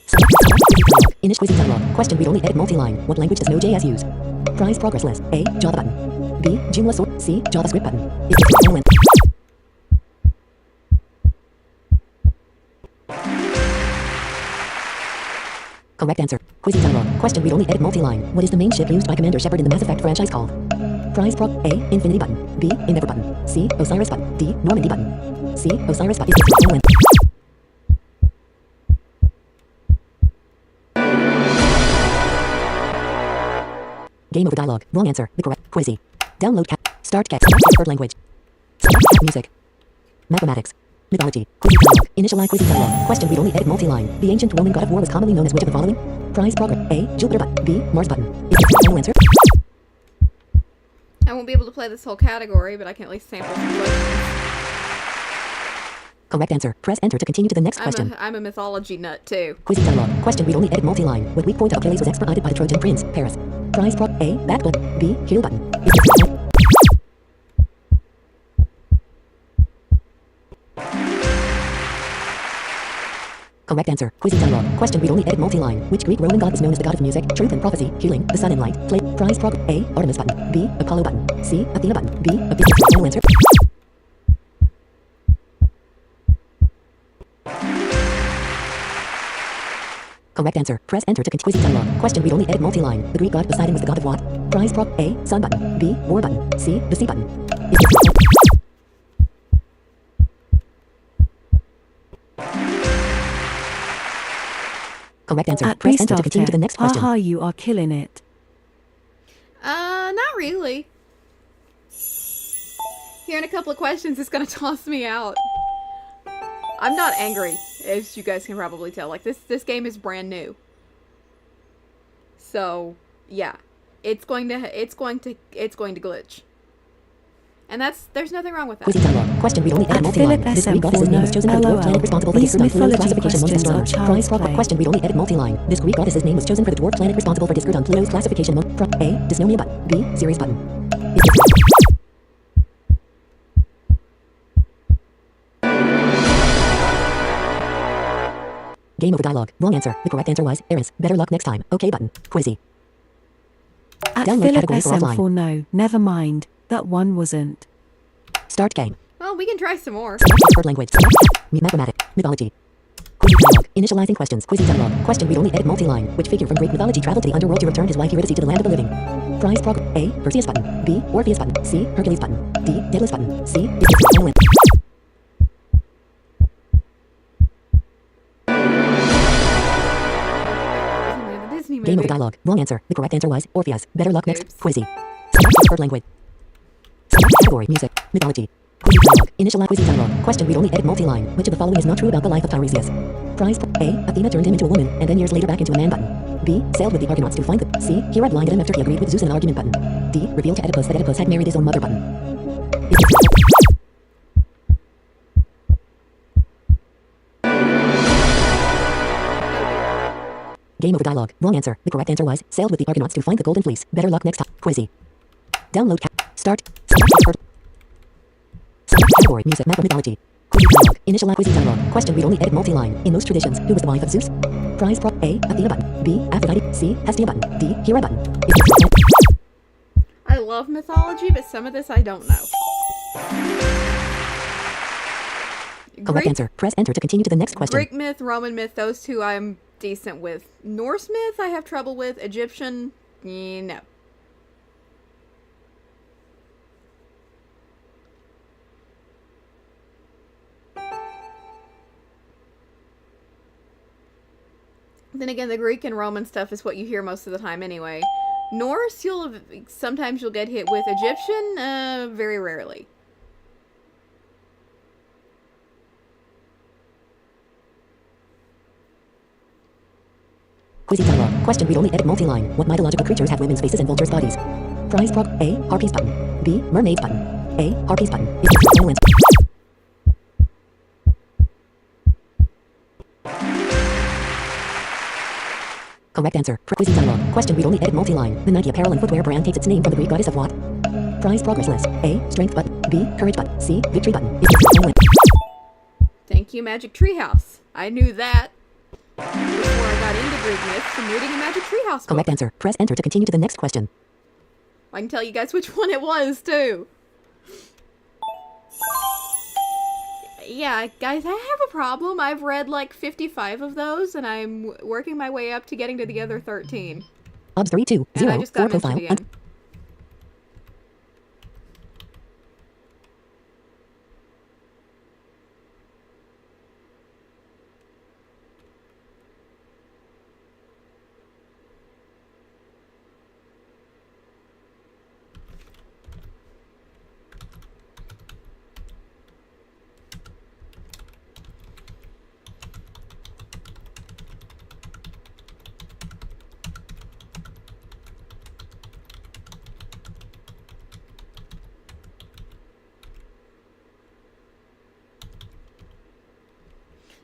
Select Quizzy dialogue. Inish Quizzy dialogue. Question read only edit multi-line. What language does Node.js use? Prize progress list. A. Java button. B. Joomla or C. JavaScript button. Is this the final answer? Correct answer. Quizzy dialogue. Question read only edit multi-line. What is the main ship used by Commander Shepard in the Mass Effect franchise called? Prize prog. A. Infinity button. B. Endeavor button. C. Osiris button. D. Normandy button. C. Osiris button. Is this the final answer? Game over dialogue. Wrong answer. The correct. Quizzy. Download cat. Start cat. Select preferred language. Select cat music. Mathematics. Mythology. Quizzy dialogue. Initialize Quizzy dialogue. Question read only edit multi-line. The ancient Roman god of war was commonly known as which of the following? Prize progress. A. Jupiter button. B. Mars button. Is this the final answer? I won't be able to play this whole category, but I can at least sample some questions. Correct answer. Press enter to continue to the next question. I'm a mythology nut too. Quizzy dialogue. Question read only edit multi-line. What weak point of Achilles was expedited by the Trojan prince? Paris. Prize prog. A. Back button. B. Heel button. Is this the final- Correct answer. Quizzy dialogue. Question read only edit multi-line. Which Greek Roman god is known as the god of music, truth and prophecy, healing, the sun and light? Play. Prize prog. A. Artemis button. B. Apollo button. C. Athena button. D. Is this the final answer? Correct answer. Press enter to continue. Quizy dialog. Question read only edit multi-line. The Greek god Poseidon was the god of what? Prize prop. A. Sun button. B. War button. C. The sea button. Correct answer. At Press enter to continue to the next question. Haha, you are killing it. Not really. Here in a couple of questions, it's gonna toss me out. I'm not angry, as you guys can probably tell. Like this game is brand new. So yeah, it's going to glitch. And there's nothing wrong with that. Quizy dialog. Question read only edit At multi-line. Philip This SM Greek goddess's name was chosen for the dwarf planet responsible for the These Discordant Pluto's mythology classification among questions are astronomers. child's Prize prop. play. Question read only edit multi-line. This Greek goddess's name was chosen for the dwarf planet responsible for Discordant Pluto's classification among A. Dysnomia button. B. Ceres button. Game over dialogue. Wrong answer. The correct answer was Eris. Better luck next time. Okay button. Quizy. At Download Philip category for offline. SM4 no, never mind. That one wasn't. Start game. Well, we can try some more. Select preferred language. Select mathematic. Mythology. Quizy dialogue. Initializing questions. Quizy dialogue. Question read only edit multi-line. Which figure from Greek mythology traveled to the underworld to return his wife Eurydice to the land of the living? Prize prog. A. Perseus button. B. Orpheus button. C. Hercules button. D. Daedalus button. C. Disney movie. Game over dialogue. Wrong answer. The correct answer was Orpheus. Better luck next. Oops. Quizy. Select preferred language. Select category. Music. Mythology. Quizy dialogue. Initial Quizy dialogue. Question read only edit multi-line. Which of the following is not true about the life of Tiresias? Prize. A. Athena turned him into a woman and then years later back into a man button. B. Sailed with the Argonauts to find the C. Hera blinded him after he agreed with Zeus in an argument button. D. Revealed to Oedipus that Oedipus had married his own mother button. Game over dialogue. Wrong answer. The correct answer was sailed with the Argonauts to find the golden fleece. Better luck next time. Quizy. Download. Start. Select category. Music. Math. Mythology. Quizy dialogue. Initial Quizy dialogue. Question read only edit multi-line. In most traditions, who was the wife of Zeus? Prize prop. A. Athena button. B. Aphrodite. C. Hestia button. D. Hera button. I love mythology, but some of this I don't know. Correct answer. Press enter to continue to the next question. Greek myth, Roman myth, those two I'm decent with. Norse myth I have trouble with. Egyptian, no. Then again, the Greek and Roman stuff is what you hear most of the time anyway. Norse, sometimes you'll get hit with. Egyptian, very rarely. Quizy dialogue. Question read only edit multi-line. What mythological creatures have women's faces and vultures' bodies? Prize prop. A. Harpies button. B. Mermaids button. A. Harpies button. Correct answer. Quizy dialogue. Question read only edit multi-line. The Nike apparel and footwear brand takes its name from the Greek goddess of what? Prize progress list. A. Strength button. B. Courage button. C. Victory button. Thank you, Magic Treehouse. I knew that before I got into Greek myths from reading a Magic Treehouse book. Correct answer. Press enter to continue to the next question. I can tell you guys which one it was, too. Yeah, guys, I have a problem. I've read like 55 of those, and I'm working my way up to getting to the other 13. Obs 3 2 And I 0 just 4 got mentioned profile. again.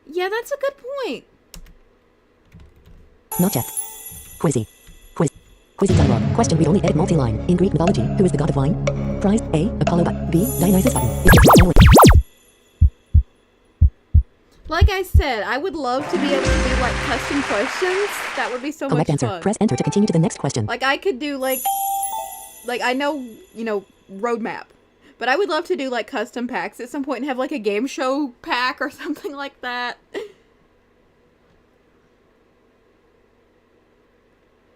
Yeah, that's a good point. Not yet. Quizy. Quizy dialogue. Question read only edit multi-line. In Greek mythology, who is the god of wine? Prize. A. Apollo button. B. Dionysus button. Like I said, I would love to be able to do like custom questions. That would be so Correct much answer. fun. Press enter to continue to the next question. Like I could do like I know, roadmap. But I would love to do like custom packs at some point and have like a game show pack or something like that.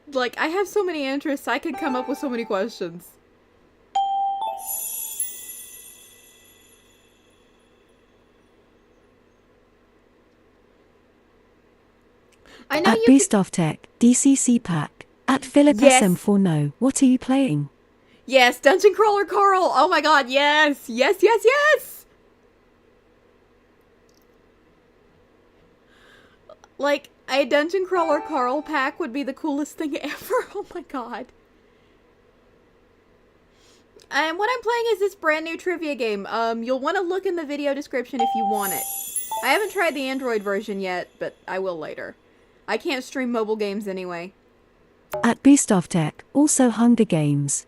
Like, I have so many interests, I could come up with so many questions. I know At you Beast of Tech, DCC Pack. At Philip Yes. SM4 No. What are you playing? Yes, Dungeon Crawler Carl! Oh my god, yes! Yes, yes, yes! Like, a Dungeon Crawler Carl pack would be the coolest thing ever. Oh my god. And what I'm playing is this brand new trivia game. You'll want to look in the video description if you want it. I haven't tried the Android version yet, but I will later. I can't stream mobile games anyway. At Beast of Tech, also Hunger Games.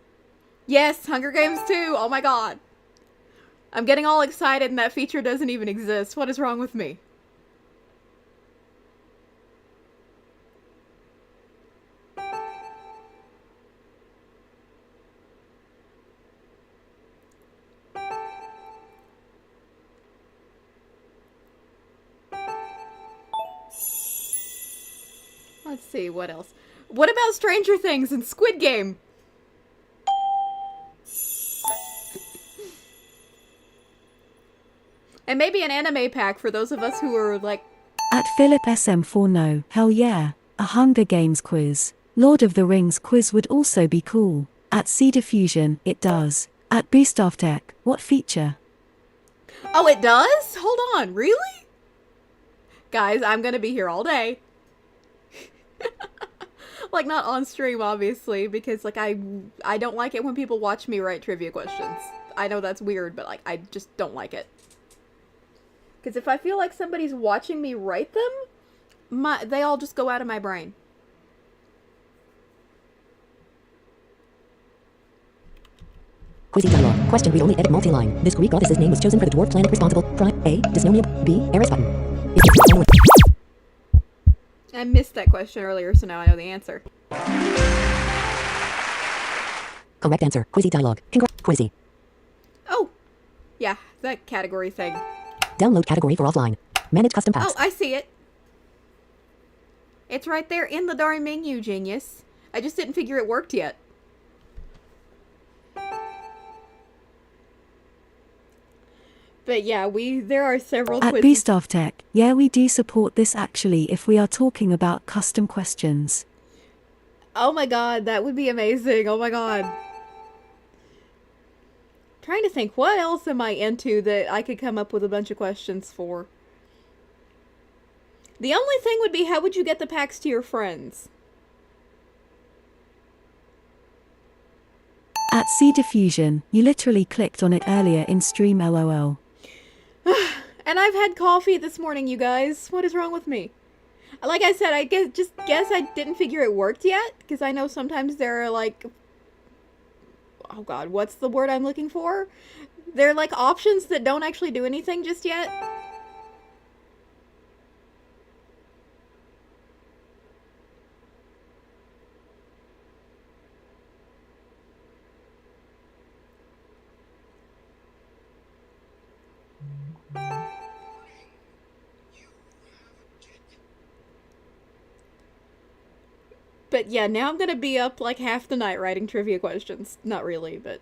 Yes, Hunger Games 2! Oh my god. I'm getting all excited and that feature doesn't even exist. What is wrong with me? Let's see, what else? What about Stranger Things and Squid Game? And maybe an anime pack for those of us who are like... At Philip SM4 No. Hell yeah. A Hunger Games quiz. Lord of the Rings quiz would also be cool. At Cedar Fusion, it does. At Beast of Tech, what feature? Oh, it does? Hold on, really? Guys, I'm gonna be here all day. Like, not on stream, obviously, because, like, I don't like it when people watch me write trivia questions. I know that's weird, but, like, I just don't like it. Because if I feel like somebody's watching me write them, they all just go out of my brain. Quizzy dialogue. Question read only edit multi-line. This Greek goddess's name was chosen for the dwarf planet responsible. Prime A. Dysnomium. B. Eris button. I missed that question earlier, so now I know the answer. Correct answer. Quizzy dialogue. Quizzy. Oh! Yeah, that category thing. Download category for offline. Manage custom Oh, packs. I see it. It's right there in the darn menu, genius. I just didn't figure it worked yet. But yeah, there are several At quizzes. Beast of Tech, yeah, we do support this actually if we are talking about custom questions. Oh my god, that would be amazing. Oh my god. Trying to think, what else am I into that I could come up with a bunch of questions for? The only thing would be, how would you get the packs to your friends? At C Diffusion, you literally clicked on it earlier in stream LOL. And I've had coffee this morning, you guys. What is wrong with me? Like I said, I guess I didn't figure it worked yet, because I know sometimes there are like... Oh god, what's the word I'm looking for? There are like options that don't actually do anything just yet. But yeah, now I'm gonna be up like half the night writing trivia questions. Not really, but...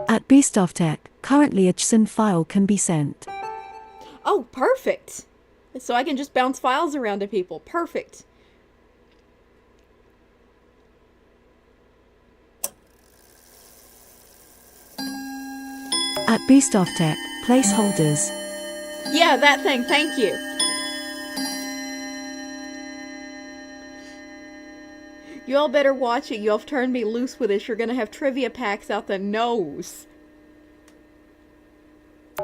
At Beast of Tech, currently a JSON file can be sent. Oh, perfect! So I can just bounce files around to people. Perfect. At Beast of Tech, placeholders. Yeah, that thing, thank you. You all better watch it. You all have turned me loose with this. You're gonna have trivia packs out the nose.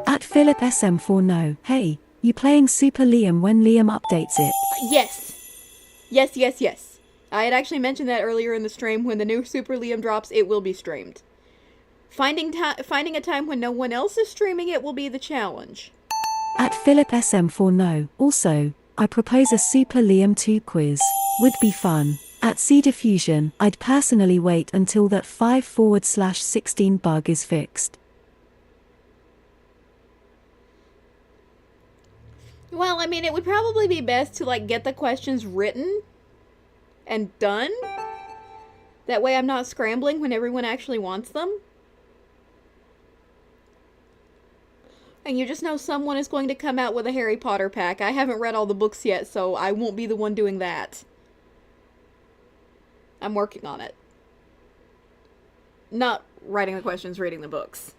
At Philip SM4 No. Hey, you playing Super Liam when Liam updates it? Yes. Yes, yes, yes. I had actually mentioned that earlier in the stream. When the new Super Liam drops, it will be streamed. Finding a time when no one else is streaming it will be the challenge. At Philip SM4 No. Also, I propose a Super Liam 2 quiz. Would be fun. At C Diffusion, I'd personally wait until that 5/16 bug is fixed. Well, I mean, it would probably be best to, like, get the questions written and done. That way I'm not scrambling when everyone actually wants them. And you just know someone is going to come out with a Harry Potter pack. I haven't read all the books yet, so I won't be the one doing that. I'm working on it. Not writing the questions, reading the books.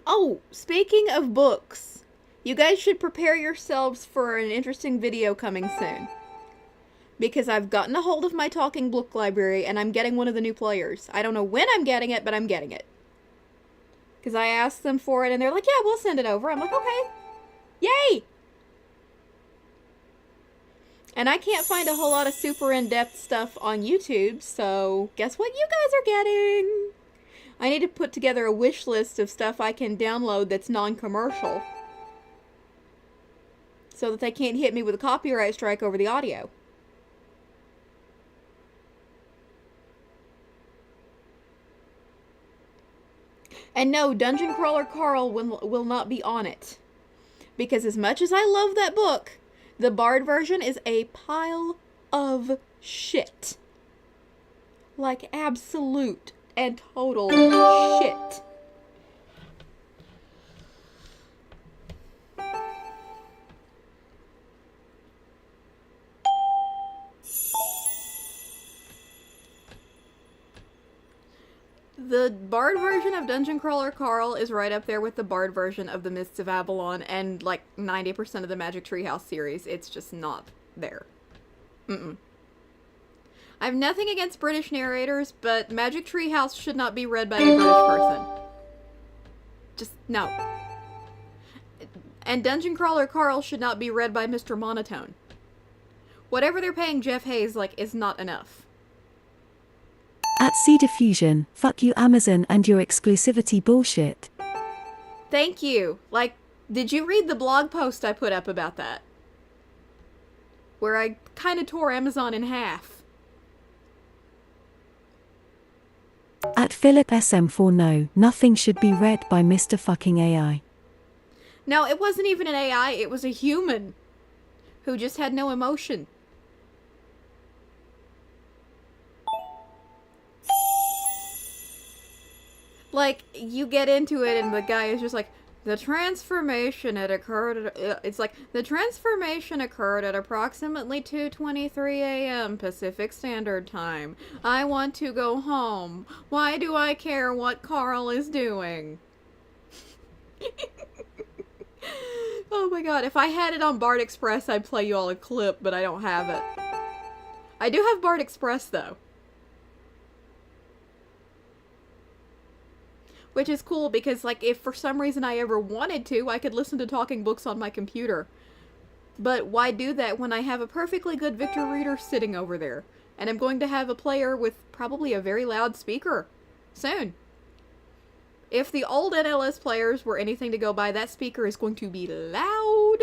Oh, speaking of books, you guys should prepare yourselves for an interesting video coming soon. Because I've gotten a hold of my talking book library and I'm getting one of the new players. I don't know when I'm getting it, but I'm getting it. Because I asked them for it and they're like, yeah, we'll send it over. I'm like, okay. Yay! And I can't find a whole lot of super in-depth stuff on YouTube, so guess what you guys are getting? I need to put together a wish list of stuff I can download that's non-commercial. So that they can't hit me with a copyright strike over the audio. And no, Dungeon Crawler Carl will not be on it. Because as much as I love that book, the Bard version is a pile of shit. Like absolute and total shit. The Bard version of Dungeon Crawler Carl is right up there with the Bard version of the Mists of Avalon and like 90% of the Magic Treehouse series. It's just not there. I have nothing against British narrators, but Magic Treehouse should not be read by a British person. Just, no. And Dungeon Crawler Carl should not be read by Mr. Monotone. Whatever they're paying Jeff Hayes, like, is not enough. At C Diffusion, fuck you Amazon and your exclusivity bullshit. Thank you. Like, did you read the blog post I put up about that? Where I kind of tore Amazon in half. At Philip SM4 no, nothing should be read by Mr. fucking AI. No, it wasn't even an AI, it was a human. Who just had no emotion. Like, you get into it and the guy is just like, the transformation had occurred at, it's like, the transformation occurred at approximately 2:23 a.m. Pacific Standard Time. I want to go home. Why do I care what Carl is doing? Oh my god, if I had it on Bard Express, I'd play you all a clip, but I don't have it. I do have Bard Express, though. Which is cool because, like, if for some reason I ever wanted to, I could listen to talking books on my computer. But why do that when I have a perfectly good Victor Reader sitting over there? And I'm going to have a player with probably a very loud speaker soon. If the old NLS players were anything to go by, that speaker is going to be loud.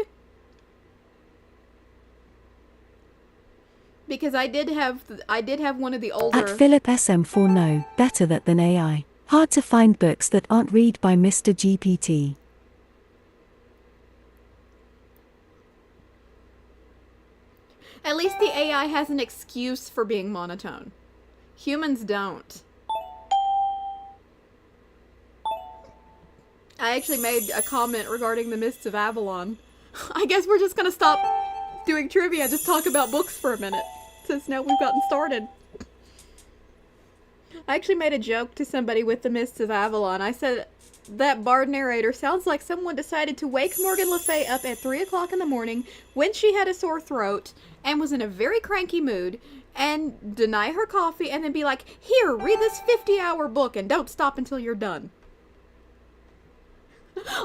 Because I did have one of the older... At Philip SM4 no, better that than AI. Hard to find books that aren't read by Mr. GPT. At least the AI has an excuse for being monotone. Humans don't. I actually made a comment regarding the Mists of Avalon. I guess we're just gonna stop doing trivia and just talk about books for a minute, since now we've gotten started. I actually made a joke to somebody with the Mists of Avalon. I said, that Bard narrator sounds like someone decided to wake Morgan Le Fay up at 3 o'clock in the morning when she had a sore throat and was in a very cranky mood and deny her coffee and then be like, here, read this 50-hour book and don't stop until you're done.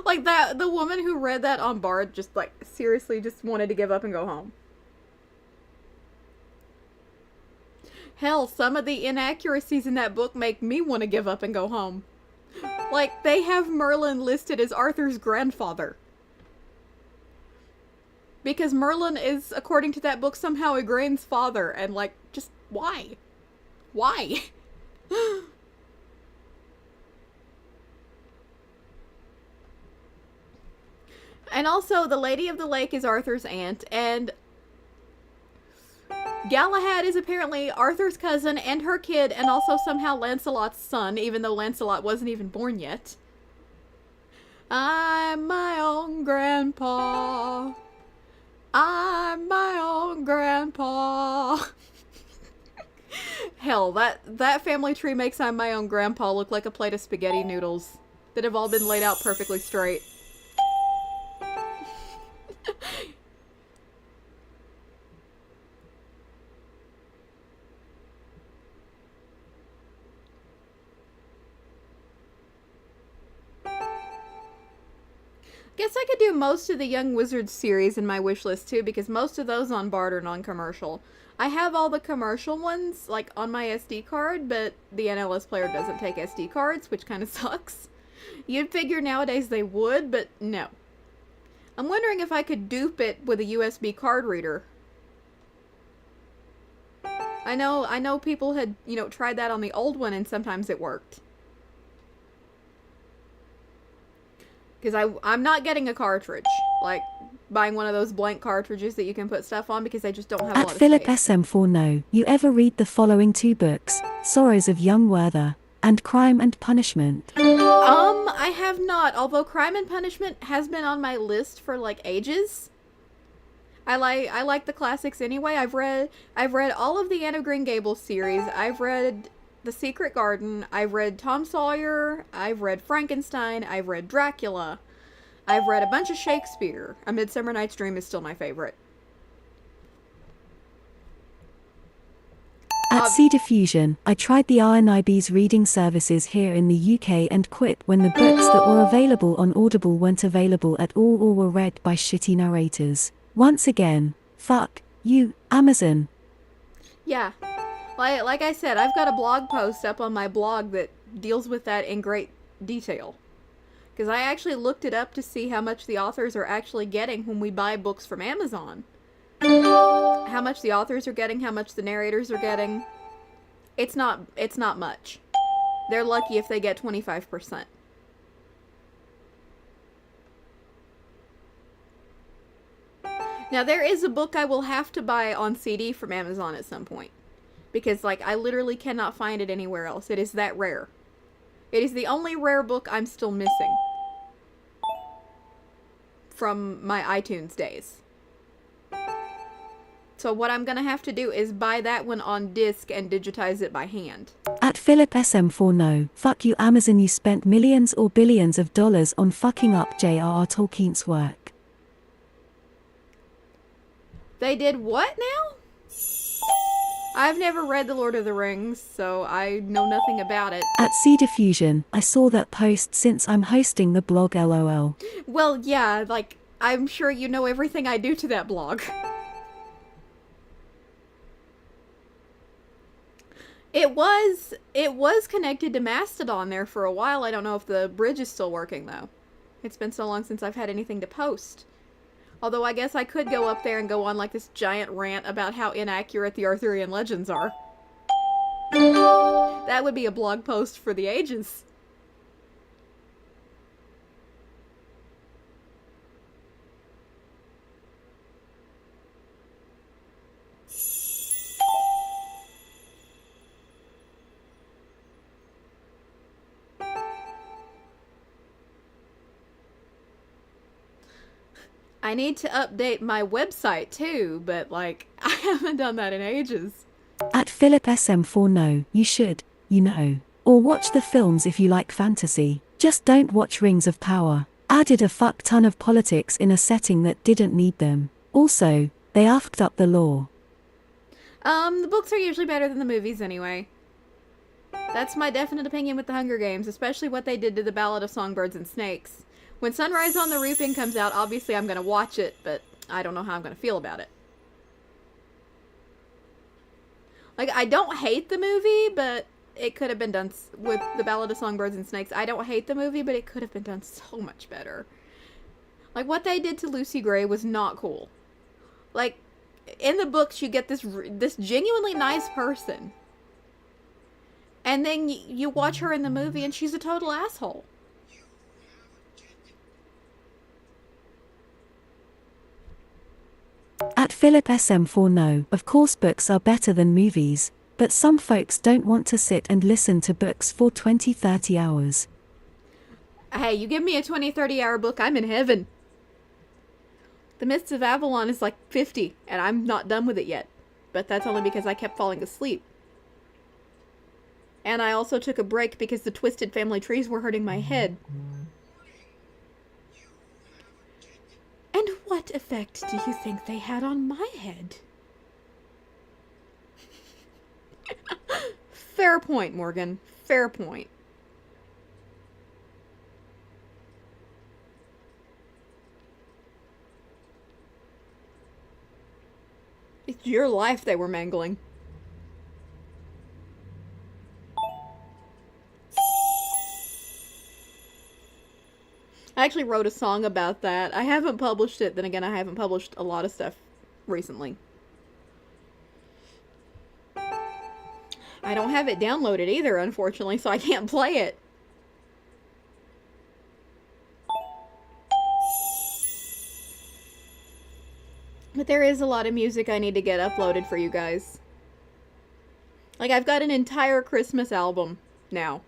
Like that, the woman who read that on Bard just like seriously just wanted to give up and go home. Hell, some of the inaccuracies in that book make me want to give up and go home. Like, they have Merlin listed as Arthur's grandfather. Because Merlin is, according to that book, somehow Igraine's father, and like, just why? Why? And also, the Lady of the Lake is Arthur's aunt, and Galahad is apparently Arthur's cousin and her kid, and also somehow Lancelot's son, even though Lancelot wasn't even born yet. I'm my own grandpa. I'm my own grandpa. Hell, that family tree makes I'm my own grandpa look like a plate of spaghetti noodles that have all been laid out perfectly straight. Guess I could do most of the Young Wizards series in my wish list too, because most of those on Bard are non-commercial. I have all the commercial ones, like, on my SD card, but the NLS player doesn't take SD cards, which kind of sucks. You'd figure nowadays they would, but no. I'm wondering if I could dupe it with a USB card reader. I know people had, tried that on the old one, and sometimes it worked. Because I'm not getting a cartridge. Like, buying one of those blank cartridges that you can put stuff on, because they just don't have a lot At of Philip space. SM4 No, you ever read the following two books, Sorrows of Young Werther, and Crime and Punishment? I have not, although Crime and Punishment has been on my list for, like, ages. I like the classics anyway. I've read all of the Anne of Green Gables series. I've read The Secret Garden. I've read Tom Sawyer. I've read Frankenstein. I've read Dracula. I've read a bunch of Shakespeare. A Midsummer Night's Dream is still my favorite. At Sea Diffusion, I tried the RNIB's reading services here in the UK and quit when the books that were available on Audible weren't available at all or were read by shitty narrators. Once again, fuck you, Amazon. Yeah. Like I said, I've got a blog post up on my blog that deals with that in great detail. Because I actually looked it up to see how much the authors are actually getting when we buy books from Amazon. How much the authors are getting, how much the narrators are getting. It's not much. They're lucky if they get 25%. Now, there is a book I will have to buy on CD from Amazon at some point. Because, like, I literally cannot find it anywhere else. It is that rare. It is the only rare book I'm still missing from my iTunes days. So what I'm gonna have to do is buy that one on disc and digitize it by hand. At Philip SM4 No, fuck you Amazon, you spent millions or billions of dollars on fucking up J.R.R. Tolkien's work. They did what now? I've never read The Lord of the Rings, so I know nothing about it. At Sea Diffusion, I saw that post since I'm hosting the blog LOL. Well, yeah, like, I'm sure you know everything I do to that blog. It was connected to Mastodon there for a while. I don't know if the bridge is still working, though. It's been so long since I've had anything to post. Although I guess I could go up there and go on like this giant rant about how inaccurate the Arthurian legends are. That would be a blog post for the ages. I need to update my website too, but like, I haven't done that in ages. At Philip SM4 No, you should, or watch the films if you like fantasy. Just don't watch Rings of Power. Added a fuck ton of politics in a setting that didn't need them. Also, they effed up the lore. The books are usually better than the movies anyway. That's my definite opinion with the Hunger Games, especially what they did to the Ballad of Songbirds and Snakes. When Sunrise on the Reaping comes out, obviously I'm going to watch it, but I don't know how I'm going to feel about it. Like, I don't hate the movie, but it could have been done with the Ballad of Songbirds and Snakes. I don't hate the movie, but it could have been done so much better. Like, what they did to Lucy Gray was not cool. Like, in the books, you get this genuinely nice person. And then you watch her in the movie, and she's a total asshole. At Philip SM4 no, of course books are better than movies, but some folks don't want to sit and listen to books for 20-30 hours. Hey, you give me a 20-30 hour book, I'm in heaven. The Mists of Avalon is like 50, and I'm not done with it yet. But that's only because I kept falling asleep. And I also took a break because the twisted family trees were hurting my head. And what effect do you think they had on my head? Fair point, Morgan. Fair point. It's your life they were mangling. I actually wrote a song about that. I haven't published it. Then again, I haven't published a lot of stuff recently. I don't have it downloaded either, unfortunately, so I can't play it. But there is a lot of music I need to get uploaded for you guys. Like, I've got an entire Christmas album now.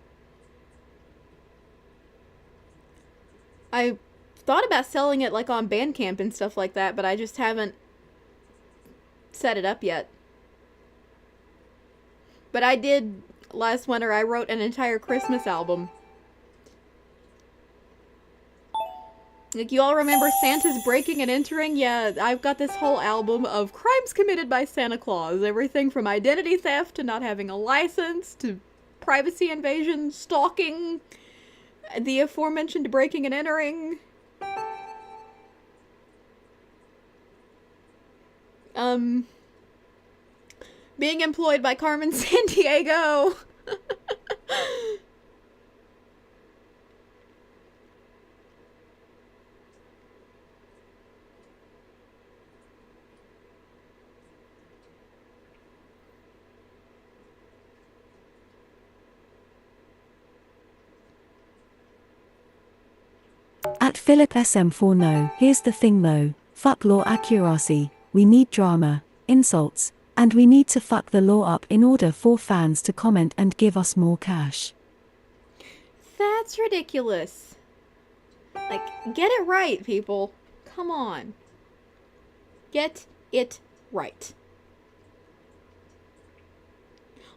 I thought about selling it like on Bandcamp and stuff like that, but I just haven't set it up yet. But I did last winter. I wrote an entire Christmas album. Like, you all remember Santa's Breaking and Entering? Yeah, I've got this whole album of crimes committed by Santa Claus. Everything from identity theft to not having a license to privacy invasion, stalking, the aforementioned breaking and entering. Being employed by Carmen Sandiego. At Philip SM4 no, here's the thing though, fuck law accuracy, we need drama, insults, and we need to fuck the law up in order for fans to comment and give us more cash. That's ridiculous. Like, get it right, people. Come on. Get it right.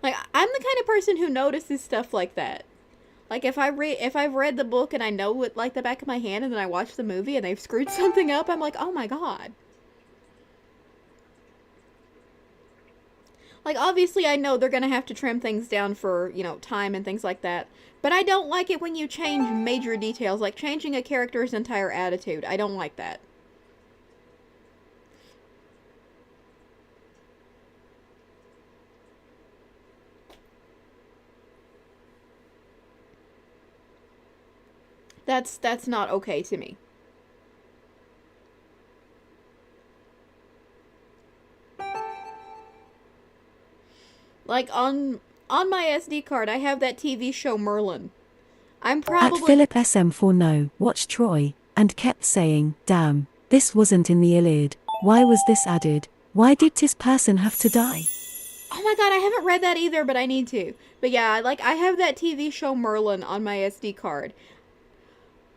Like, I'm the kind of person who notices stuff like that. Like, if I've read the book and I know it like the back of my hand, and then I watch the movie and they've screwed something up, I'm like, oh my god. Like, obviously I know they're gonna have to trim things down for, you know, time and things like that. But I don't like it when you change major details, like changing a character's entire attitude. I don't like that. That's not okay to me. Like, on my SD card, I have that TV show Merlin. I'm probably... At Philip SM4 no, watched Troy, and kept saying, damn, this wasn't in the Iliad, why was this added, why did this person have to die? Oh my god, I haven't read that either, but I need to. But yeah, like, I have that TV show Merlin on my SD card.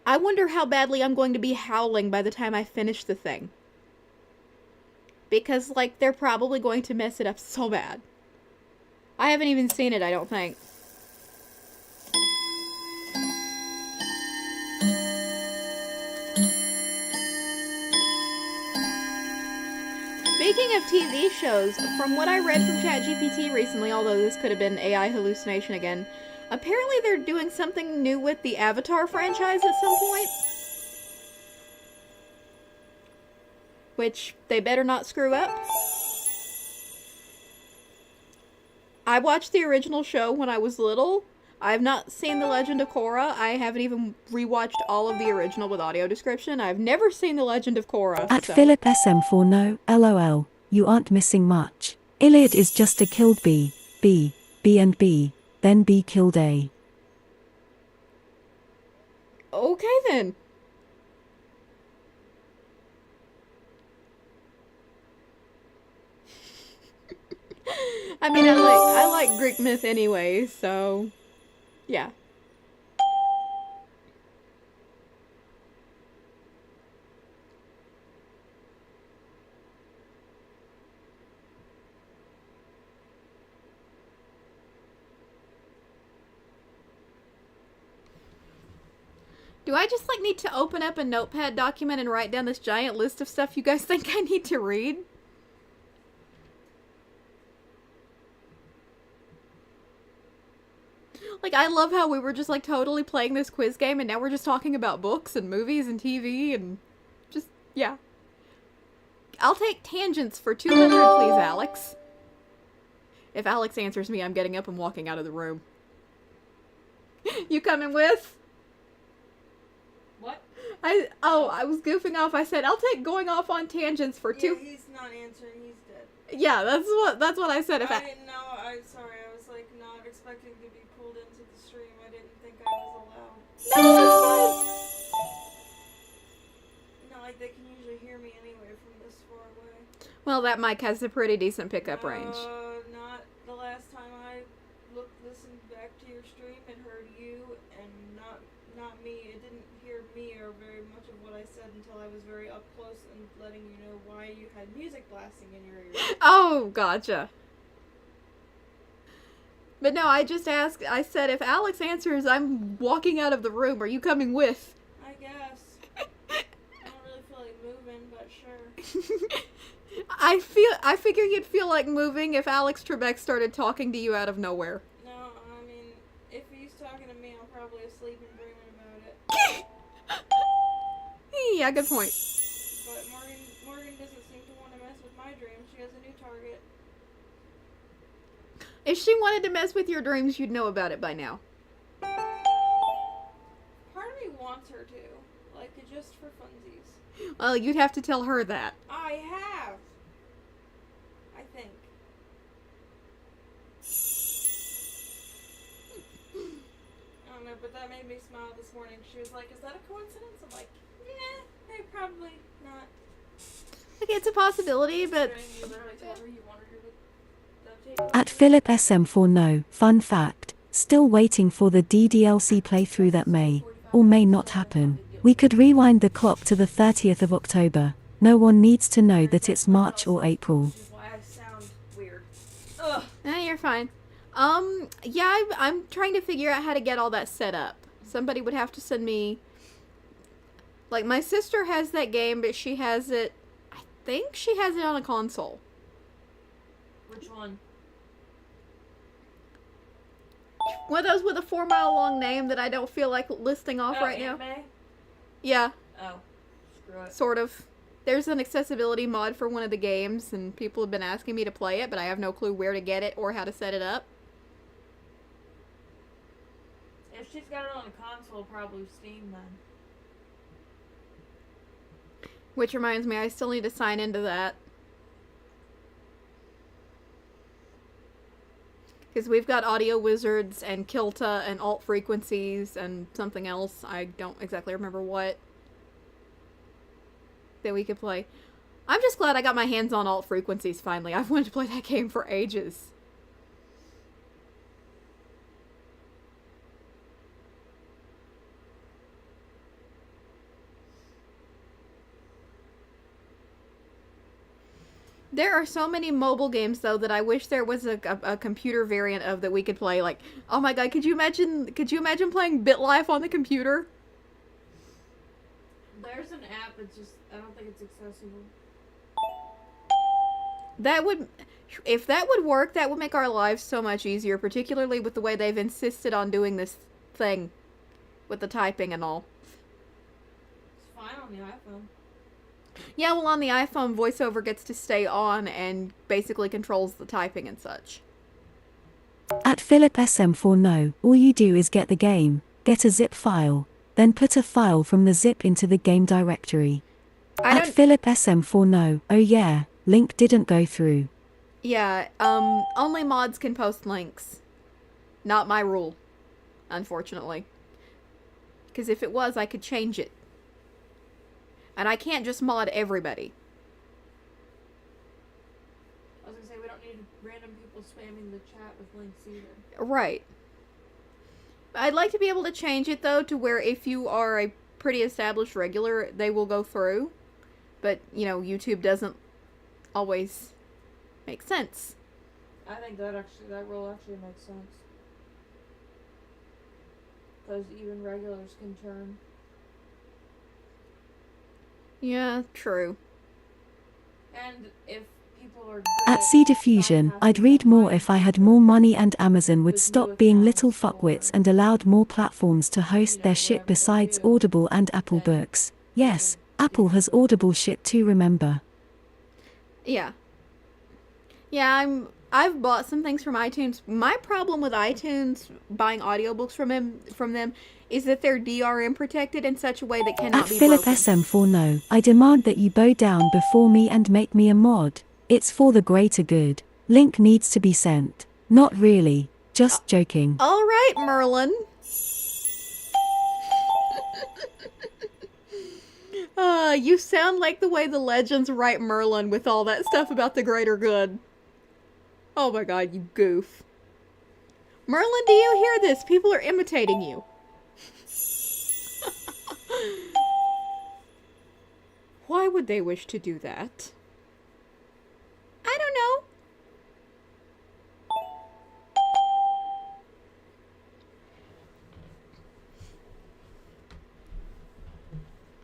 I wonder how badly I'm going to be howling by the time I finish the thing. Because, like, they're probably going to mess it up so bad. I haven't even seen it, I don't think. Speaking of TV shows, from what I read from ChatGPT recently, although this could have been AI hallucination again, apparently they're doing something new with the Avatar franchise at some point. Which they better not screw up. I watched the original show when I was little. I've not seen The Legend of Korra. I haven't even rewatched all of the original with audio description. I've never seen The Legend of Korra. At Philip SM4 no, LOL, you aren't missing much. Iliad is just a killed B, and B, then B killed A. Okay then. I mean, I like Greek myth anyway, so yeah. Do I just like need to open up a notepad document and write down this giant list of stuff you guys think I need to read? Like, I love how we were just like totally playing this quiz game and now we're just talking about books and movies and TV and just, yeah. I'll take tangents for 200, please, Alex. If Alex answers me, I'm getting up and walking out of the room. You coming with? What? I was goofing off. I said I'll take going off on tangents for two. Yeah, he's not answering. He's dead. Yeah, that's what I said. If I didn't know. I'm sorry. I was like not expecting to be pulled into the stream. I didn't think I was allowed. No, No, like they can usually hear me anyway from this far away. well, that mic has a pretty decent pickup range. Not the last time I listened back to your stream and heard you, and not me. It didn't hear me or very much of what I said until I was very up close and letting you know why you had music blasting in your ears. Oh, gotcha. But no, I just asked. I said if Alex answers, I'm walking out of the room. Are you coming with? I guess. I don't really feel like moving, but sure. I figure you'd feel like moving if Alex Trebek started talking to you out of nowhere. No, I mean, if he's talking to me, I'm probably asleep and dreaming about it. Yeah, good point. But Morgan doesn't seem to want to mess with my dreams. She has a new target. If she wanted to mess with your dreams, you'd know about it by now. Part of me wants her to, like, just for funsies. Well, you'd have to tell her that. I have. I think. I don't know, but that made me smile this morning. She was like, "Is that a coincidence?" I'm like, "Yeah, maybe probably not." Okay, it's a possibility, but You literally told her you wanted her to dovetail. At Philip SM4 no. Fun fact. Still waiting for the DDLC playthrough that may or may not happen. We could rewind the clock to the 30th of October. No one needs to know that it's March or April. Which is why I sound weird. Ugh. you're fine. Yeah, I'm trying to figure out how to get all that set up. Somebody would have to send me... Like, my sister has that game, but she has it... I think she has it on a console. Which one? One of those with a 4-mile-long name that I don't feel like listing off right now. Anime? Yeah, Oh, screw it. sort of. There's an accessibility mod for one of the games, and people have been asking me to play it, but I have no clue where to get it or how to set it up. If she's got it on a console, probably Steam then. Which reminds me, I still need to sign into that. Because we've got Audio Wizards and Kilta and Alt Frequencies and something else. I don't exactly remember what. That we could play. I'm just glad I got my hands on Alt Frequencies finally. I've wanted to play that game for ages. There are so many mobile games though that I wish there was a computer variant of that we could play. Like, oh my god, could you imagine playing BitLife on the computer? There's an app, it's just, I don't think it's accessible. That would, if that would work, that would make our lives so much easier, particularly with the way they've insisted on doing this thing with the typing and all. It's fine on the iPhone. Yeah, well, on the iPhone, VoiceOver gets to stay on and basically controls the typing and such. At Philip SM4 no. All you do is get the game, get a zip file, then put a file from the zip into the game directory. At Philip SM4 no. Oh yeah, link didn't go through. Yeah, only mods can post links. Not my rule, unfortunately. Because if it was, I could change it. And I can't just mod everybody. I was gonna say, we don't don't need random people spamming the chat with links either. Right. I'd like to be able to change it, though, to where if you are a pretty established regular, they will go through. But, you know, YouTube doesn't always make sense. I think that rule actually makes sense. Because even regulars can turn. Yeah, true. And if people are good At Cedar Fusion, I'd read more if I had more money and Amazon would stop being little fuckwits and allowed more platforms to host their shit besides Audible and Apple Books. Yes, Apple has Audible shit too, remember? Yeah. Yeah, I've bought some things from iTunes. My problem with iTunes buying audiobooks from them is that they're DRM protected in such a way that cannot At be Philip broken. SM4 no, I demand that you bow down before me and make me a mod. It's for the greater good. Link needs to be sent. Not really. Just joking. All right, Merlin. You sound like the way the legends write Merlin with all that stuff about the greater good. Oh my god, you goof. Merlin, do you hear this? People are imitating you. Why would they wish to do that? I don't know.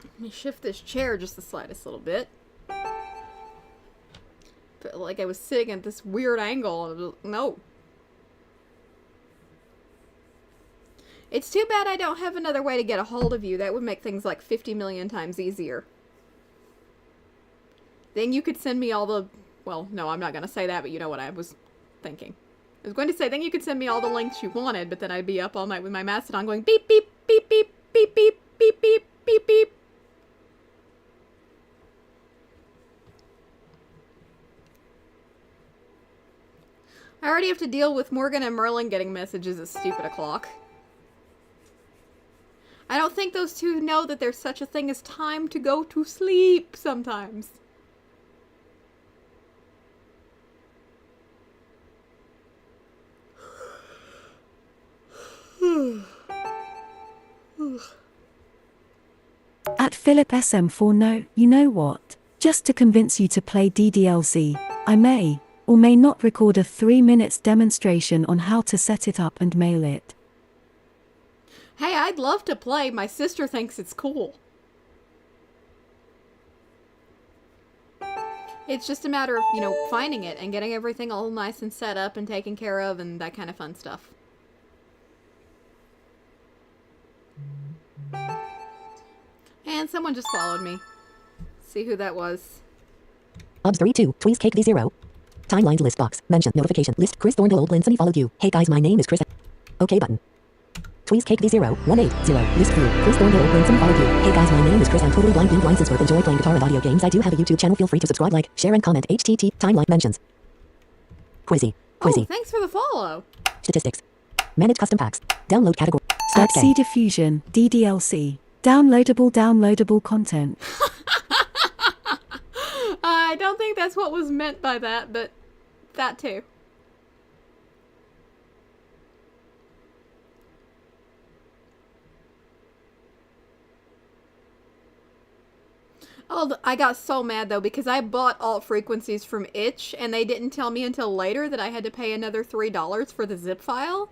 Let me shift this chair just the slightest little bit. Felt like I was sitting at this weird angle. And no. It's too bad I don't have another way to get a hold of you. That would make things like 50 million times easier. Then you could send me all the... Well, no, I'm not going to say that, but you know what I was thinking. I was going to say, then you could send me all the links you wanted, but then I'd be up all night with my Mastodon going beep, beep, beep, beep, beep, beep, beep, beep, beep, beep. I already have to deal with Morgan and Merlin getting messages at stupid o'clock. I don't think those two know that there's such a thing as time to go to sleep sometimes. At Philip SM4 no, you know what? Just to convince you to play DDLZ, I may, or may not record a 3 minutes demonstration on how to set it up and mail it. Hey, I'd love to play. My sister thinks it's cool. It's just a matter of, you know, finding it and getting everything all nice and set up and taken care of and that kind of fun stuff. And someone just followed me. See who that was. Obs32, Tweez Cake V0. Timelines list box. Mention. Notification. List. Chris Thornhill Old Lindsay followed you. Hey guys, my name is Chris. Okay button. Tweez Cake V0, 180. List view. Chris Thornhill Old Lindsay followed you. Hey guys, my name is Chris. I'm totally blind, being blind since birth. Enjoy playing guitar and audio games. I do have a YouTube channel. Feel free to subscribe, like, share, and comment. HTT. Timeline mentions. Quizzy. Oh, thanks for the follow. Statistics. Manage custom packs. Download category. Start At game. Cedar Fusion, DDLC. Downloadable content. I don't think that's what was meant by that, but that too. Oh, I got so mad though because I bought alt frequencies from Itch and they didn't tell me until later that I had to pay another $3 for the zip file.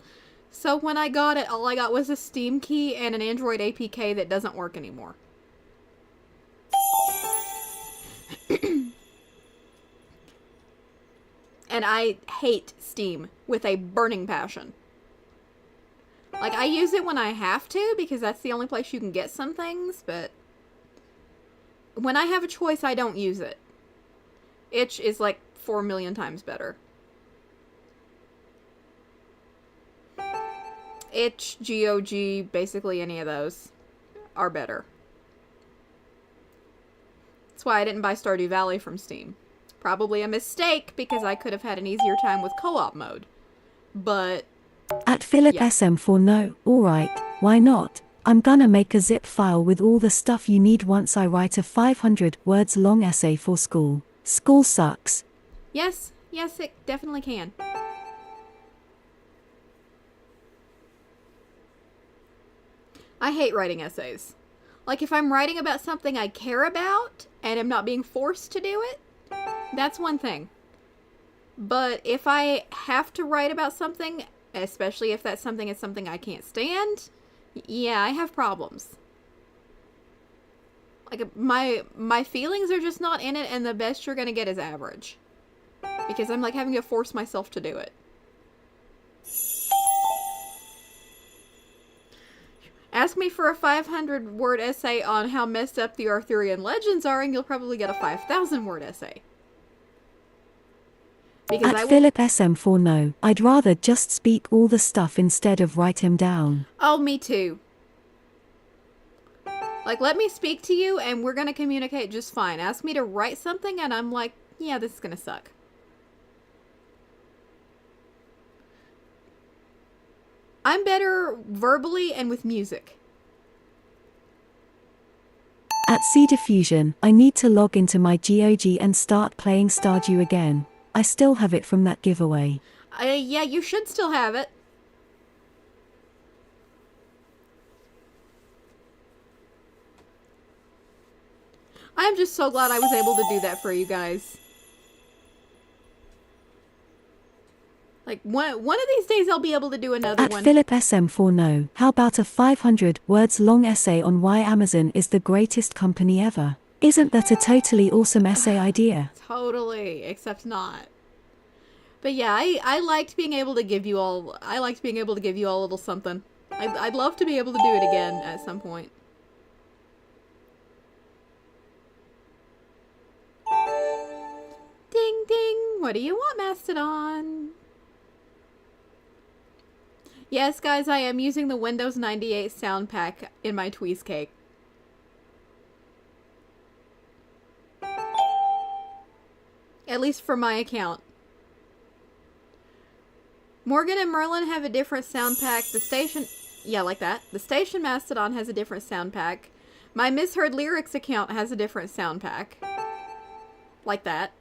So when I got it, all I got was a Steam key and an Android APK that doesn't work anymore. And I hate Steam with a burning passion. Like, I use it when I have to because that's the only place you can get some things, but when I have a choice, I don't use it. Itch is like 4 million times better. Itch, GOG, basically any of those are better. That's why I didn't buy Stardew Valley from Steam. Probably a mistake because I could have had an easier time with co-op mode. But At Philip Yeah. SM4 no, alright, why not? I'm gonna make a zip file with all the stuff you need once I write a 500 words long essay for school. School sucks. yes, Yes, it definitely can. I hate writing essays. Like, if I'm writing about something I care about and am not being forced to do it, that's one thing. But if I have to write about something, especially if that something is something I can't stand, yeah, I have problems. Like, my feelings are just not in it, and the best you're gonna get is average. Because I'm, like, having to force myself to do it. Ask me for a 500-word essay on how messed up the Arthurian legends are, and you'll probably get a 5,000-word essay. Because At Philip SM4 no, I'd rather just speak all the stuff instead of write him down. Oh, me too. Like, let me speak to you, and we're gonna communicate just fine. Ask me to write something, and I'm like, yeah, this is gonna suck. I'm better verbally and with music. At C Diffusion, I need to log into my GOG and start playing Stardew again. I still have it from that giveaway. Yeah, you should still have it. I'm just so glad I was able to do that for you guys. Like, one of these days I'll be able to do another At one. Philip SM4 no, how about a 500 words long essay on why Amazon is the greatest company ever? Isn't that a totally awesome essay idea? Totally, except not. But yeah, I liked being able to give you all, a little something. I'd love to be able to do it again at some point. Ding ding, what do you want, Mastodon? Yes, guys, I am using the Windows 98 sound pack in my Tweezcake. At least for my account. Morgan and Merlin have a different sound pack. The station... Yeah, like that. The station Mastodon has a different sound pack. My Misheard Lyrics account has a different sound pack. Like that.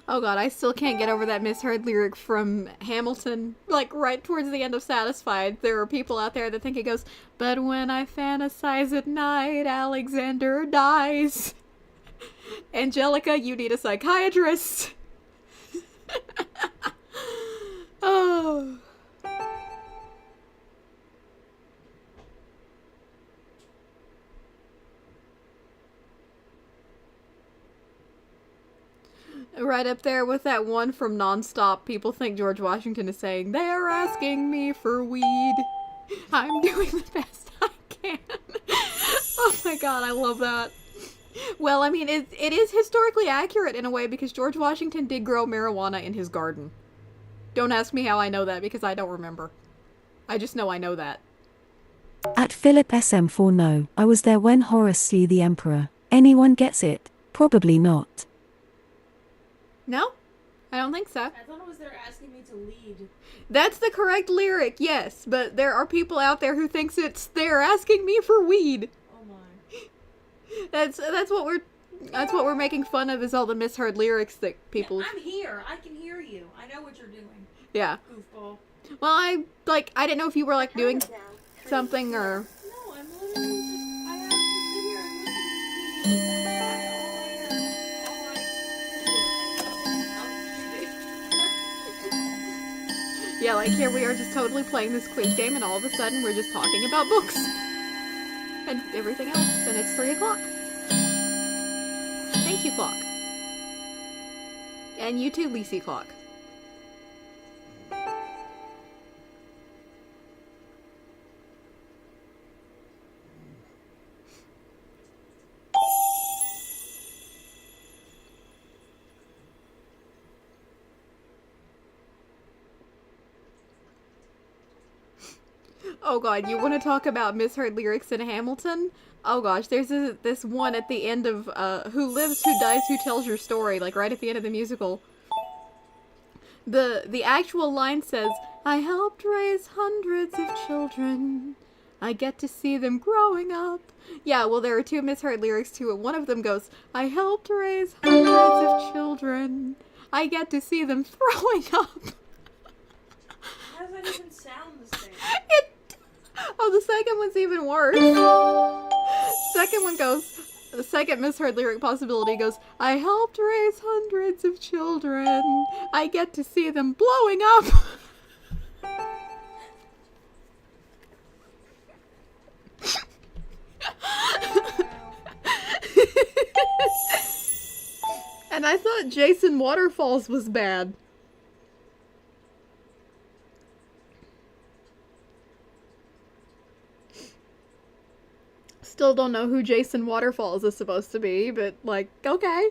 Oh god, I still can't get over that misheard lyric from Hamilton. Like, right towards the end of Satisfied, there are people out there that think it goes, "But when I fantasize at night, Alexander dies." Angelica, you need a psychiatrist. Oh. Right up there with that one from Nonstop. People think George Washington is saying, "They're asking me for weed. I'm doing the best I can." Oh my god, I love that. Well, I mean, it is historically accurate in a way because George Washington did grow marijuana in his garden. Don't ask me how I know that because I don't remember. I just know I know that. At Philip SM4 no, I was there when Horus slew the Emperor. Anyone gets it? Probably not. No? I don't think so. I thought it was they're asking me to lead. That's the correct lyric, yes, but there are people out there who thinks it's "they're asking me for weed." Oh my. That's what we're making fun of, is all the misheard lyrics that people. Yeah, I'm here. I can hear you. I know what you're doing. Yeah. Goofball. Well, I didn't know if you were like doing something or. No, I'm literally just. I have to sit here and listen to you. Yeah, like here we are just totally playing this quiz game, and all of a sudden we're just talking about books and everything else, and it's 3 o'clock. Thank you, clock. And you too, Lacey Clock. Oh god, you want to talk about misheard lyrics in Hamilton? Oh gosh, there's this one at the end of Who Lives, Who Dies, Who Tells Your Story, like right at the end of the musical. The actual line says, I helped raise hundreds of children. I get to see them growing up. Yeah, well, there are two misheard lyrics to it. One of them goes, I helped raise hundreds of children. I get to see them throwing up. How does that even sound the same? Oh, the second one's even worse. Second one goes, the second misheard lyric possibility goes, I helped raise hundreds of children. I get to see them blowing up. And I thought Jason Waterfalls was bad. Still don't know who Jason Waterfalls is supposed to be, but, like, okay.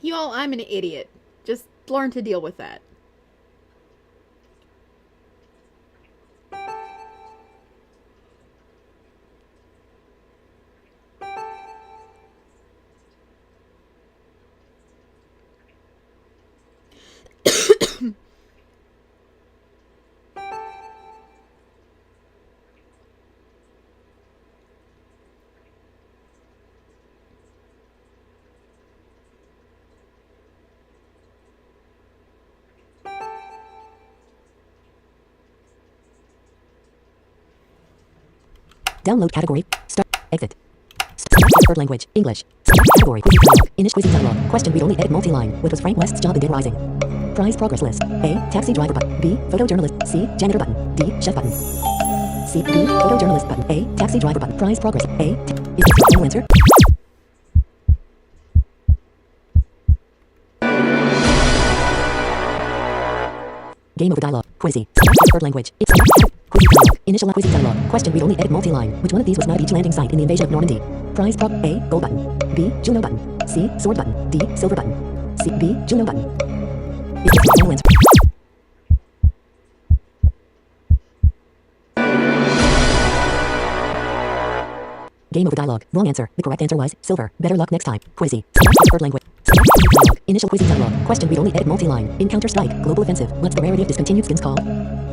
Y'all, I'm an idiot. Just learn to deal with that. Download category. Start. Exit. Select preferred language. English. Select category. Quizy dialog. Initial quizy dialog. Question read only edit multi-line. What was Frank West's job in Dead Rising? Prize progress list. A. Taxi driver button. B. Photojournalist. C. Janitor button. D. Chef button. C. B. Photojournalist button. A. Taxi driver button. Prize progress. A. Is the final answer? Game over dialog. Quizy. Select preferred language. It's quizy dialog. Initial quizy dialog. Question read only edit multi-line. Which one of these was not a beach landing site in the invasion of Normandy? Prize prog. A. Gold button. B. Juno button. C. Sword button. D. Silver button. C. B. Juno button. Is the final answer? Game over dialog. Wrong answer. The correct answer was silver. Better luck next time. Quizy. Select preferred language. Select quizy dialog. Initial quizy dialog. Question read only edit multi-line. In Counter-Strike. Global offensive. What's the rarity of discontinued skins called?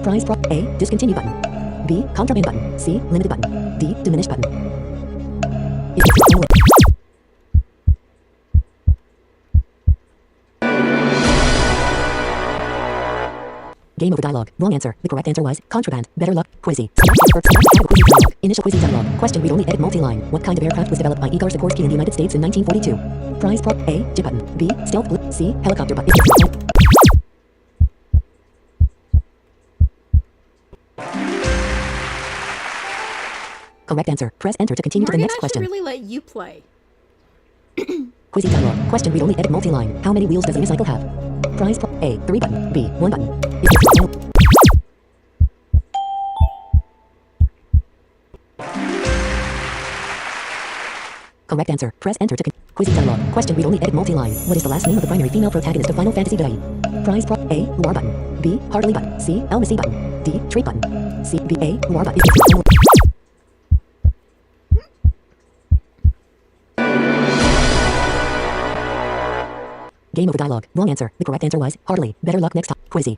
Prize prog. A. Discontinued button. B. Contraband button. C. Limited button. D. Diminished button. Is the final answer? Game over dialog. Wrong answer. The correct answer was contraband. Better luck. Quizy. Select quizy dialog. Initial quizy dialog. Question read only edit multi-line. What kind of aircraft was developed by Igor Sikorsky in the United States in 1942? Prize prop. A. Jet button. B. Stealth blue. C. Helicopter button. Correct answer. Press enter to continue to the Morgan, next I question. should really let you play. Quizy dialog. Question read only edit multi-line. How many wheels does a unicycle have? Prize prop. A. 3 button. B. 1 button. Is the final? Correct answer. Press enter to quizy dialog. Question read only edit multi-line. What is the last name of the primary female protagonist of Final Fantasy VII? Prize prop. A. War button. B. Hartley button. C. Elmacy button. D. Trait button. C. B. A. War button. Is the final? Game over dialog. Wrong answer. The correct answer was Hartley. Better luck next time. Quizy.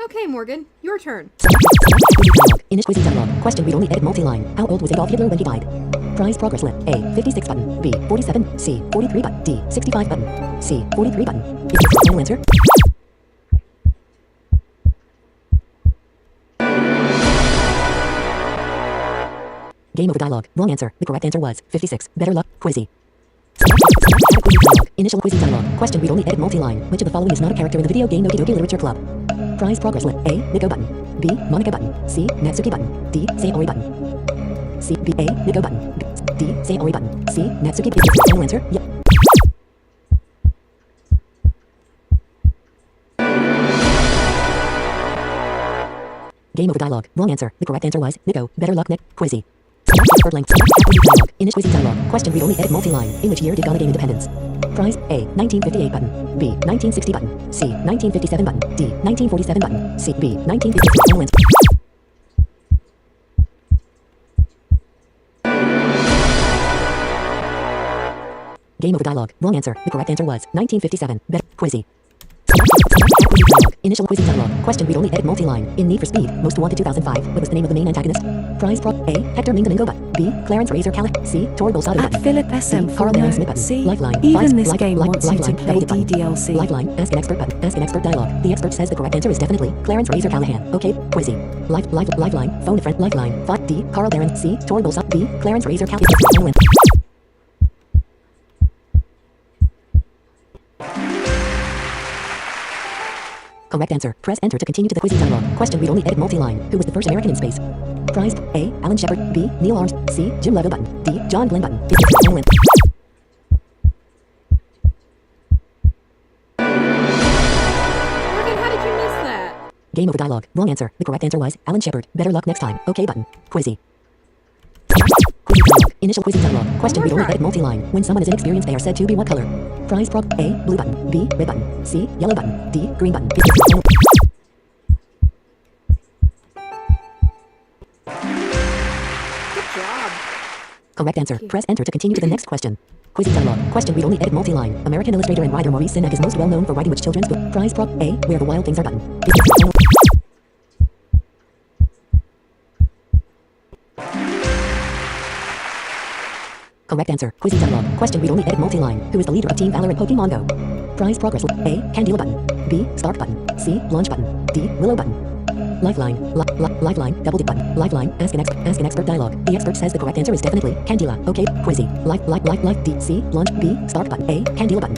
Okay, Morgan, your turn. Select quizy dialog. Initial quizy dialog. Question read only edit multi-line. How old was Adolf Hitler when he died? Prize progress list. A. 56 button. B. 47. C. 43 button. D. 65 button. C. 43 button. Is the final answer? Game over dialog. Wrong answer. The correct answer was 56. Better luck. Quizy. Select quizy dialog. Initial quizy dialog. Question read only edit multi-line. Which of the following is not a character in the video game Okie Dokie Literature Club? Prize progress list. A. Nico button. B. Monica button. C. Natsuki button. D. Sayori button. C. B. A. Nico button. D. Sayori button. C. Natsuki. Is the final answer? Yep. Game over dialog. Wrong answer. The correct answer was Nico. Better luck next. Quizy. Preferred length. Dialogue. Initial quiz dialogue. Question read only edit multi-line. In which year did Ghana gain independence? Prize A. 1958 button. B. 1960 button. C. 1957 button. D. 1947 button. C. B. 1957. Game over dialogue. Wrong answer. The correct answer was 1957. Quizzy. Initial quiz dialogue. Question read only edit multi-line. In Need for Speed, Most Wanted 2005, what was the name of the main antagonist? Prize prop A. Hector Mingamingo button. B. Clarence Razor Callahan. C. Tori Bolsado At button. Philip D. SM4 Carl Baron no. Smith button. See, Lifeline. even this Life- game life- wants you to lifeline. play Double dip button. DDLC. Lifeline. Ask an expert button. Ask an expert dialogue. The expert says the correct answer is definitely Clarence Razor Callahan. Okay. Quizzy. Lifeline. Phone a friend. Lifeline. D. Carl Baron. C. Tori Bolsado. D. Clarence Razor Callahan. Correct answer. Press enter to continue to the quiz dialogue. Question read only edit multi-line. Who was the first American in space? Prize A. Alan Shepard. B. Neil Armstrong. C. Jim Lovell button. D. John Glenn button. Morgan, how did you miss that? Game over dialogue. Wrong answer. The correct answer was Alan Shepard. Better luck next time. Okay button. Quizzy. Quiz dialogue. Initial quiz dialogue. Question read only edit multi-line. When someone is inexperienced, they are said to be what color? Prize prop A. Blue button. B. Red button. C. Yellow button. D. Green button. Good job. Correct answer. Press enter to continue to the next question. Quiz dialogue. Question read only edit multi-line. American illustrator and writer Maurice Sendak is most well known for writing which children's book? Prize prop A. Where the Wild Things Are button. Correct answer. Quiz dialogue. Question read only edit multi-line. Who is the leader of Team Valor in Pokemon Go? Prize progress. A. Candela button. B. Spark button. C. Launch button. D. Willow button. Lifeline. Lifeline. Double dip button. Lifeline. Ask an expert dialogue. The expert says the correct answer is definitely Candela. Okay. Quizzy. D. C. Launch. B. Spark button. A. Candela button.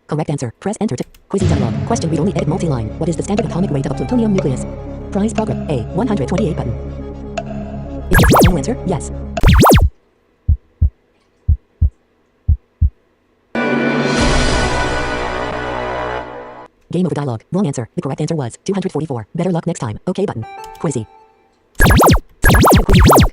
Correct answer. Press enter to quiz dialogue. Question read only edit multi-line. What is the standard atomic weight of a plutonium nucleus? Prize progress. A. 128 button. Is this the final answer? Yes. Game over dialogue. Wrong answer. The correct answer was 244. Better luck next time. Okay button. Quizzy.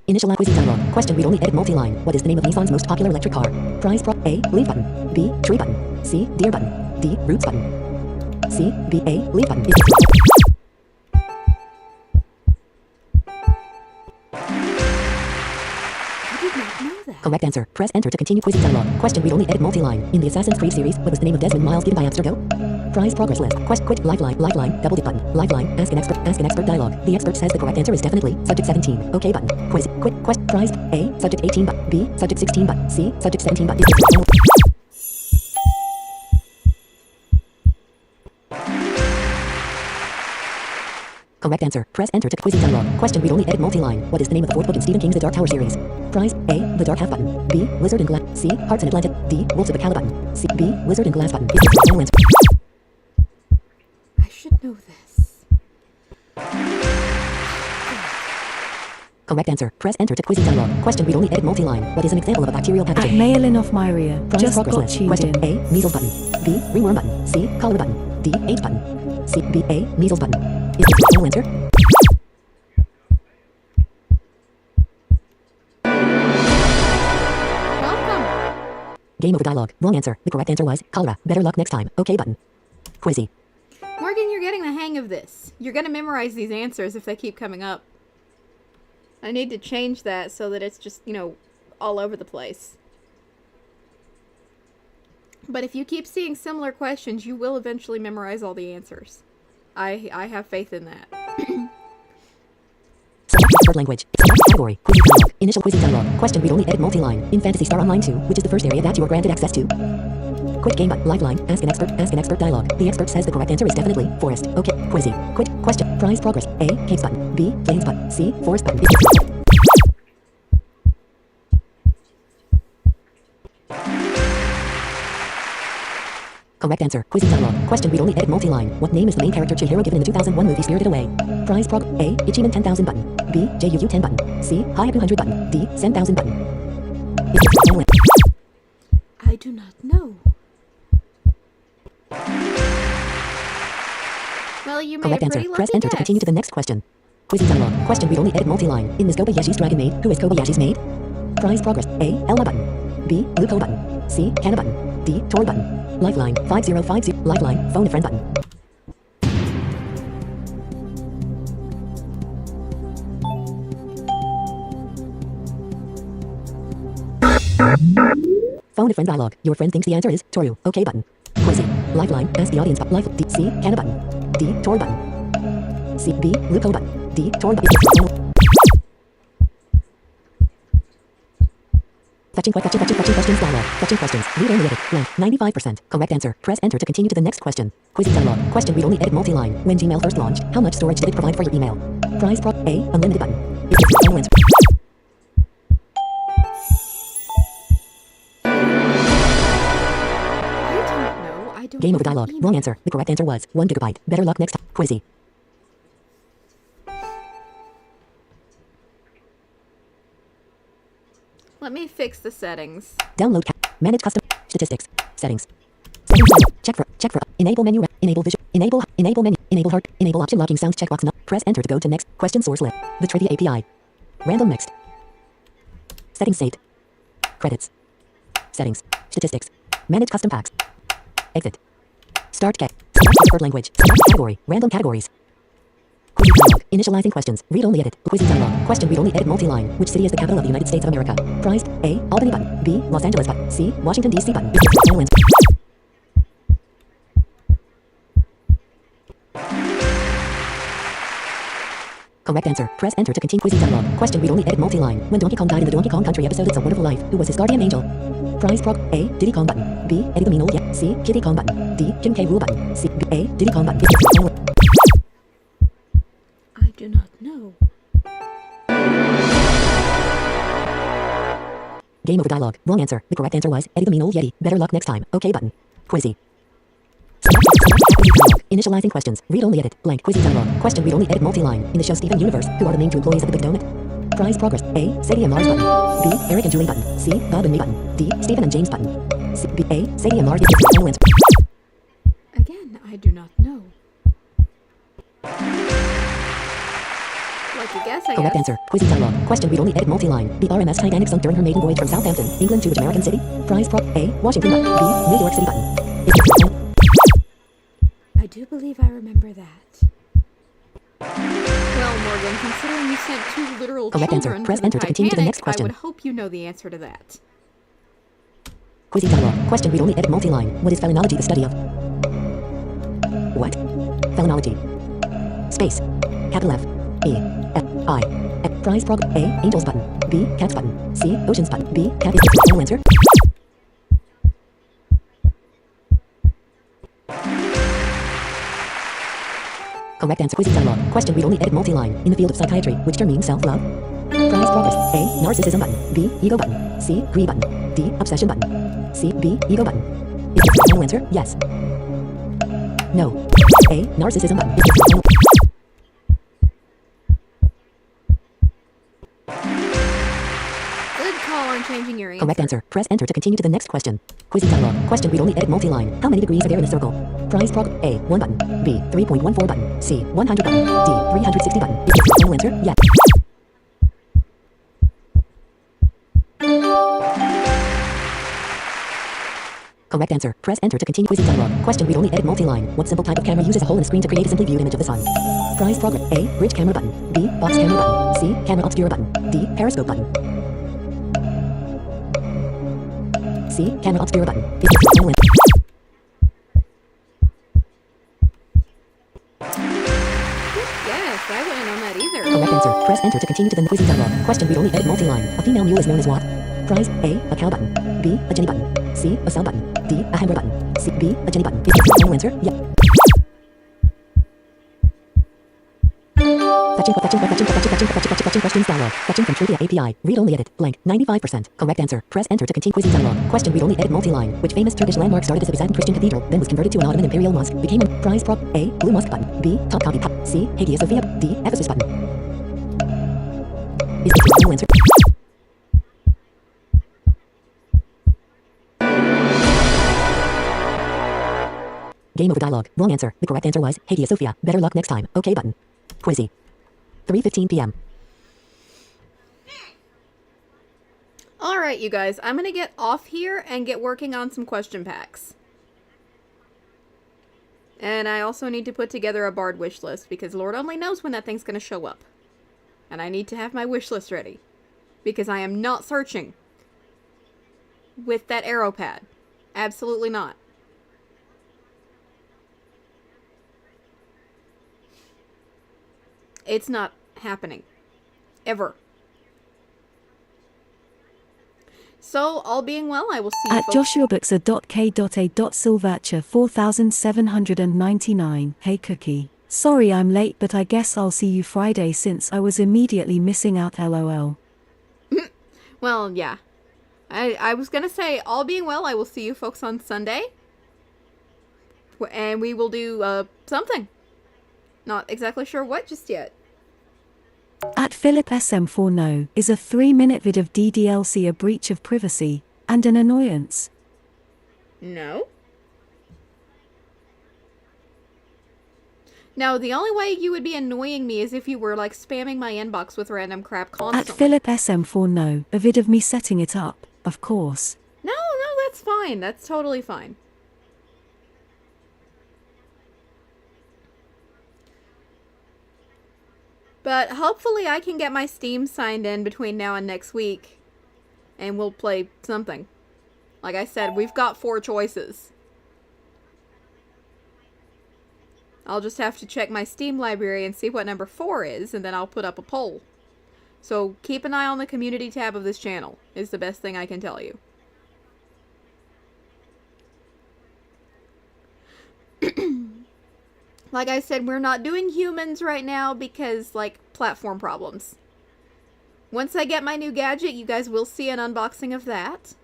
Initial quiz dialogue. Question read only edit multi-line. What is the name of Nissan's most popular electric car? Prize prop A. Leaf button. B. Tree button. C. Deer button. D. Roots button. C. B. A. Leaf button. I did not know that. Correct answer. Press enter to continue quiz dialogue. Question read only edit multi-line. In the Assassin's Creed series, what was the name of Desmond Miles given by Abstergo? Prize progress list. Quit. Lifeline. Double dip button. Lifeline. Ask an expert dialogue. The expert says the correct answer is definitely subject 17. Okay button. Quiz. Quit. Prize A. Subject 18 button. B. Subject 16 button. C. Subject 17 button. Correct answer. Press enter to quiz dialogue. Question read only edit multi-line. What is the name of the fourth book in Stephen King's The Dark Tower series? Prize A. The Dark Half button. B. Lizard and Glass. C. Hearts in Atlantis. D. Wolves of the Cala button. C. B. Lizard and Glass button. I should know this. Correct answer. Press enter to quiz dialogue. Question read only edit multi-line. What is an example of a bacterial At pathogen? Mayalin of Myria. Prize Just progress got list. tuned Question in. A. Measles button. B. Ringworm button. C. Cholera button. D. AIDS button. C. B. A. Measles button. Is this the final answer? Welcome. Game over dialogue. Wrong answer. The correct answer was cholera. Better luck next time. Okay button. Quizzy. Morgan, you're getting the hang of this. You're going to memorize these answers if they keep coming up. I need to change that so that it's just, all over the place. But if you keep seeing similar questions, you will eventually memorize all the answers. I have faith in that. Select preferred language. Select category. Quiz dialogue. Initial quiz dialogue. Question read only edit multi-line. In Phantasy Star Online 2, which is the first area that you are granted access to? Quit game button. Lifeline. Ask an expert dialogue. The expert says the correct answer is definitely forest. Okay. Quizzy. Quit. Question. Prize progress. A. Caves button. B. Plains button. C. Forest button. Correct answer. Quiz dialogue. Question read only edit multi-line. What name is the main character Chihiro given in the 2001 movie Spirited Away? Prize prog. A. Ichiman 10,000 button. B. JUU 10 button. C. Hayaku 100 button. D. 10,000 button. Is this the final answer? I do not know. Well, you made Correct a answer. pretty lucky Press enter to guess. continue to the next question. Quizzes dialog. Question read only edit multi-line. In this Kobayashi's Dragon Maid, who is Kobayashi's maid? Prize progress. A. Elma button. B. Lupo button. C. Canna button. D. Tori button. Lifeline 5050. Lifeline phone a friend button. Phone a friend dialog. Your friend thinks the answer is Toru. Okay button. Quizzy. Lifeline. Ask the audience. Life. D. C. Canna button. D. Tori button. C. B. Lupo button. D. Tori button. Fetching questions dialog. Fetching questions. Read only edit. Blank. 95%. Correct answer. Press enter to continue to the next question. Quizzing dialog. Question read only edit multi-line. When Gmail first launched, how much storage did it provide for your email? Prize pro. A. Unlimited button. If it's the final answer. I don't know. I don't Game over have an dialog. email. Wrong answer. The correct answer was 1 gigabyte. Better luck next time. Quizzy. Let me fix the settings. Download. Manage custom statistics. Settings. Settings. Dialog. Check for. Enable menu. Enable vision. Enable menu. Enable heart. Enable option locking sounds checkbox. Not. Press enter to go to next. Question source list. The Trivia API. Random next. Settings state. Credits. Settings. Statistics. Manage custom packs. Exit. Start K. Select preferred language. Select category. Random categories. Quizzing dialog. Initializing questions. Read only edit. Quizzing dialog. Question read only edit multi-line. Which city is the capital of the United States of America? Prized. A. Albany button. B. Los Angeles button. C. Washington DC button. Final answer. Correct answer. Press enter to continue. Quizzing dialog. Question read only edit multi-line. When Donkey Kong died in the Donkey Kong Country episode It's a Wonderful Life, who was his guardian angel? Prize prog. A. Diddy Kong button. B. Eddie the Mean Old Yeah. C. Kitty Kong button. D. Kim K. Rool button. C. B. A. Diddy Kong button. I do not know. Game over dialog. Wrong answer. The correct answer was Eddie the Mean Old Yeti. Better luck next time. Okay button. Quizzy. Select dialog. Initializing questions. Read only edit. Blank. Quizzy dialog. Question read only edit multi-line. In the show Steven Universe, who are the main two employees of the Big Donut? Prize progress. A. Sadie and Lars button. B. Eric and Julie button. C. Bob and me button. D. Stephen and James button. C. B. A. Sadie and Lars. Final answer. Again, I do not know. Like a guess, I Correct guess. answer. Quizzy dialog. Question read only edit multi-line. The RMS Titanic sunk during her maiden voyage from Southampton, England to which American city? Prize prog. A. Washington button. B. New York City button. I do believe I remember that. Well, Morgan, considering you sent two literal Correct answer. children Press to the enter to continue to the Titanic, next question. I would hope you know the answer to that. Quizzy dialog. Question read only edit multi-line. What is felinology, the study of? What? Felinology. Space. Capital F. E. F. I. F. Prize prog. A. Angels button. B. Cats button. C. Oceans button. B. Cat is the final answer. Correct answer. Quizzy dialog. Question read only edit multi-line. In the field of psychiatry, which term means self-love? Prize progress. A. Narcissism button. B. Ego button. C. Greed button. D. Obsession button. C. B. Ego button. Is this the final answer? Yes. No. A. Narcissism button. Is this the final? Good call on changing your answer. Correct answer. Press enter to continue to the next question. Quizzy dialog. Question read only edit multi-line. How many degrees are there in a circle? Prize prog. A. 1 button. B. 3.14 button. C. 100 button. D. 360 button. Is this the final answer? Yes. Correct answer. Press enter to continue. Quizzy dialog. Question read only edit multi-line. What simple type of camera uses a hole in a screen to create a simply viewed image of the sun? Prize progress. A. Bridge camera button. B. Box camera button. C. Camera obscura button. D. Periscope button. C. Camera obscura button. Is this the final answer? Yes, I wouldn't have known that either. Correct answer. Press enter to continue to the Quizzy dialog. Question read only edit multi-line. A female mule is known as what? Prize. A. A cow button. B. A Jenny button. C. A sow button. D. A hammer button. C. B. A Jenny button. Is this the final answer? Yep. Fetching questions dialog. Fetching from Trivia API. Read only edit. Blank. 95%. Correct answer. Press enter to continue. Quizzy dialog. Question read only edit multi-line. Which famous Turkish landmark started as a Byzantine Christian cathedral, then was converted to an Ottoman imperial mosque? Became a prize prop. A. Blue mosque button. B. Topkapi button. C. Hagia Sophia. D. Ephesus button. Is this the final answer? Game over dialogue. Wrong answer. The correct answer was Hagia Sophia. Better luck next time. Okay button. Quizzy. 3:15 p.m. Alright, you guys, I'm gonna get off here and get working on some question packs. And I also need to put together a Bard wish list, because Lord only knows when that thing's gonna show up. And I need to have my wish list ready. Because I am not searching with that arrow pad. Absolutely not. It's not happening. Ever. So, all being well, I will see you At folks. joshuabuxa.k.a.silvacher 4799. Hey Cookie. Sorry I'm late, but I guess I'll see you Friday since I was immediately missing out, lol. Well, yeah. I was gonna say, all being well, I will see you folks on Sunday. And we will do, something. Not exactly sure what just yet. At Philip SM4 No, is a 3-minute vid of DDLC a breach of privacy and an annoyance? No. No, the only way you would be annoying me is if you were, like, spamming my inbox with random crap At constantly. Philip SM4 No, a vid of me setting it up, of course. No, that's fine. That's totally fine. But hopefully I can get my Steam signed in between now and next week. And we'll play something. Like I said, we've got 4 choices. I'll just have to check my Steam library and see what number 4 is, and then I'll put up a poll. So keep an eye on the community tab of this channel, is the best thing I can tell you. Like I said, we're not doing humans right now because, like, platform problems. Once I get my new gadget, you guys will see an unboxing of that.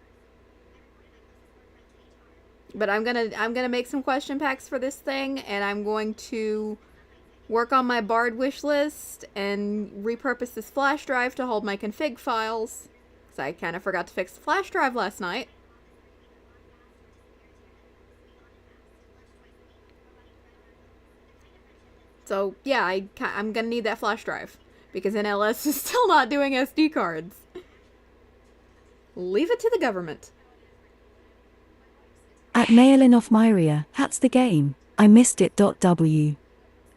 But I'm gonna make some question packs for this thing, and I'm going to work on my Bard wish list and repurpose this flash drive to hold my config files. Because I kind of forgot to fix the flash drive last night. So, yeah, I'm gonna need that flash drive. Because NLS is still not doing SD cards. Leave it to the government. At Mailin Myria, that's the game. I missed it. W.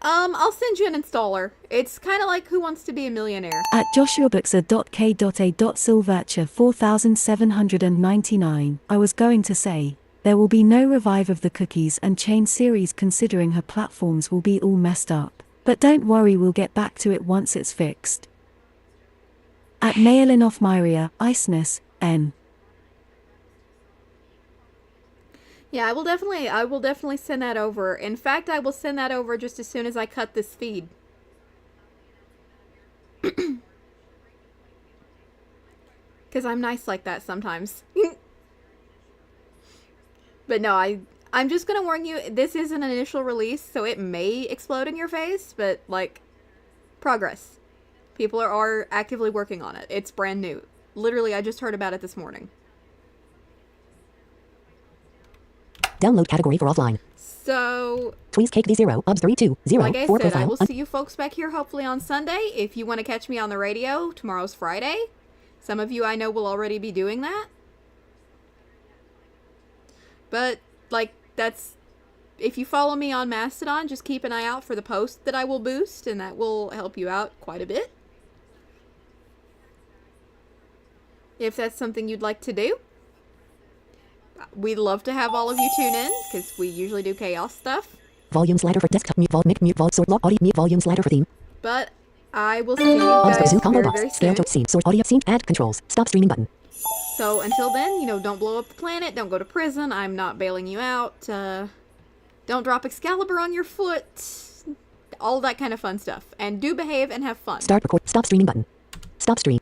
I'll send you an installer. It's kind of like Who Wants to Be a Millionaire. At joshuabuxa.k.a.silvacher 4799. I was going to say, there will be no revive of the Cookies and Chain series considering her platforms will be all messed up. But don't worry, we'll get back to it once it's fixed. At Mailin Myria, Iceness, N. Yeah, I will definitely send that over. In fact, I will send that over just as soon as I cut this feed. Because I'm nice like that sometimes. But no, I'm just going to warn you, this is an initial release, so it may explode in your face, but, like, progress. People are actively working on it. It's brand new. Literally, I just heard about it this morning. Download category for offline. So, Tweez Cake V0, UBS 320, like I 4 said, I profile. will see you folks back here hopefully on Sunday. If you want to catch me on the radio, tomorrow's Friday. Some of you I know will already be doing that. But, like, if you follow me on Mastodon, just keep an eye out for the post that I will boost, and that will help you out quite a bit. If that's something you'd like to do. We'd love to have all of you tune in, because we usually do chaos stuff. Volume slider for desktop mute, mute, sort lock, audio, mute, volume slider for theme. But I will see you guys Zoom combo very, box, very scale soon. to scene, source audio, sync, add controls, stop streaming button. So until then, don't blow up the planet, don't go to prison, I'm not bailing you out, don't drop Excalibur on your foot, all that kind of fun stuff. And do behave and have fun. Start record, stop streaming button. Stop stream.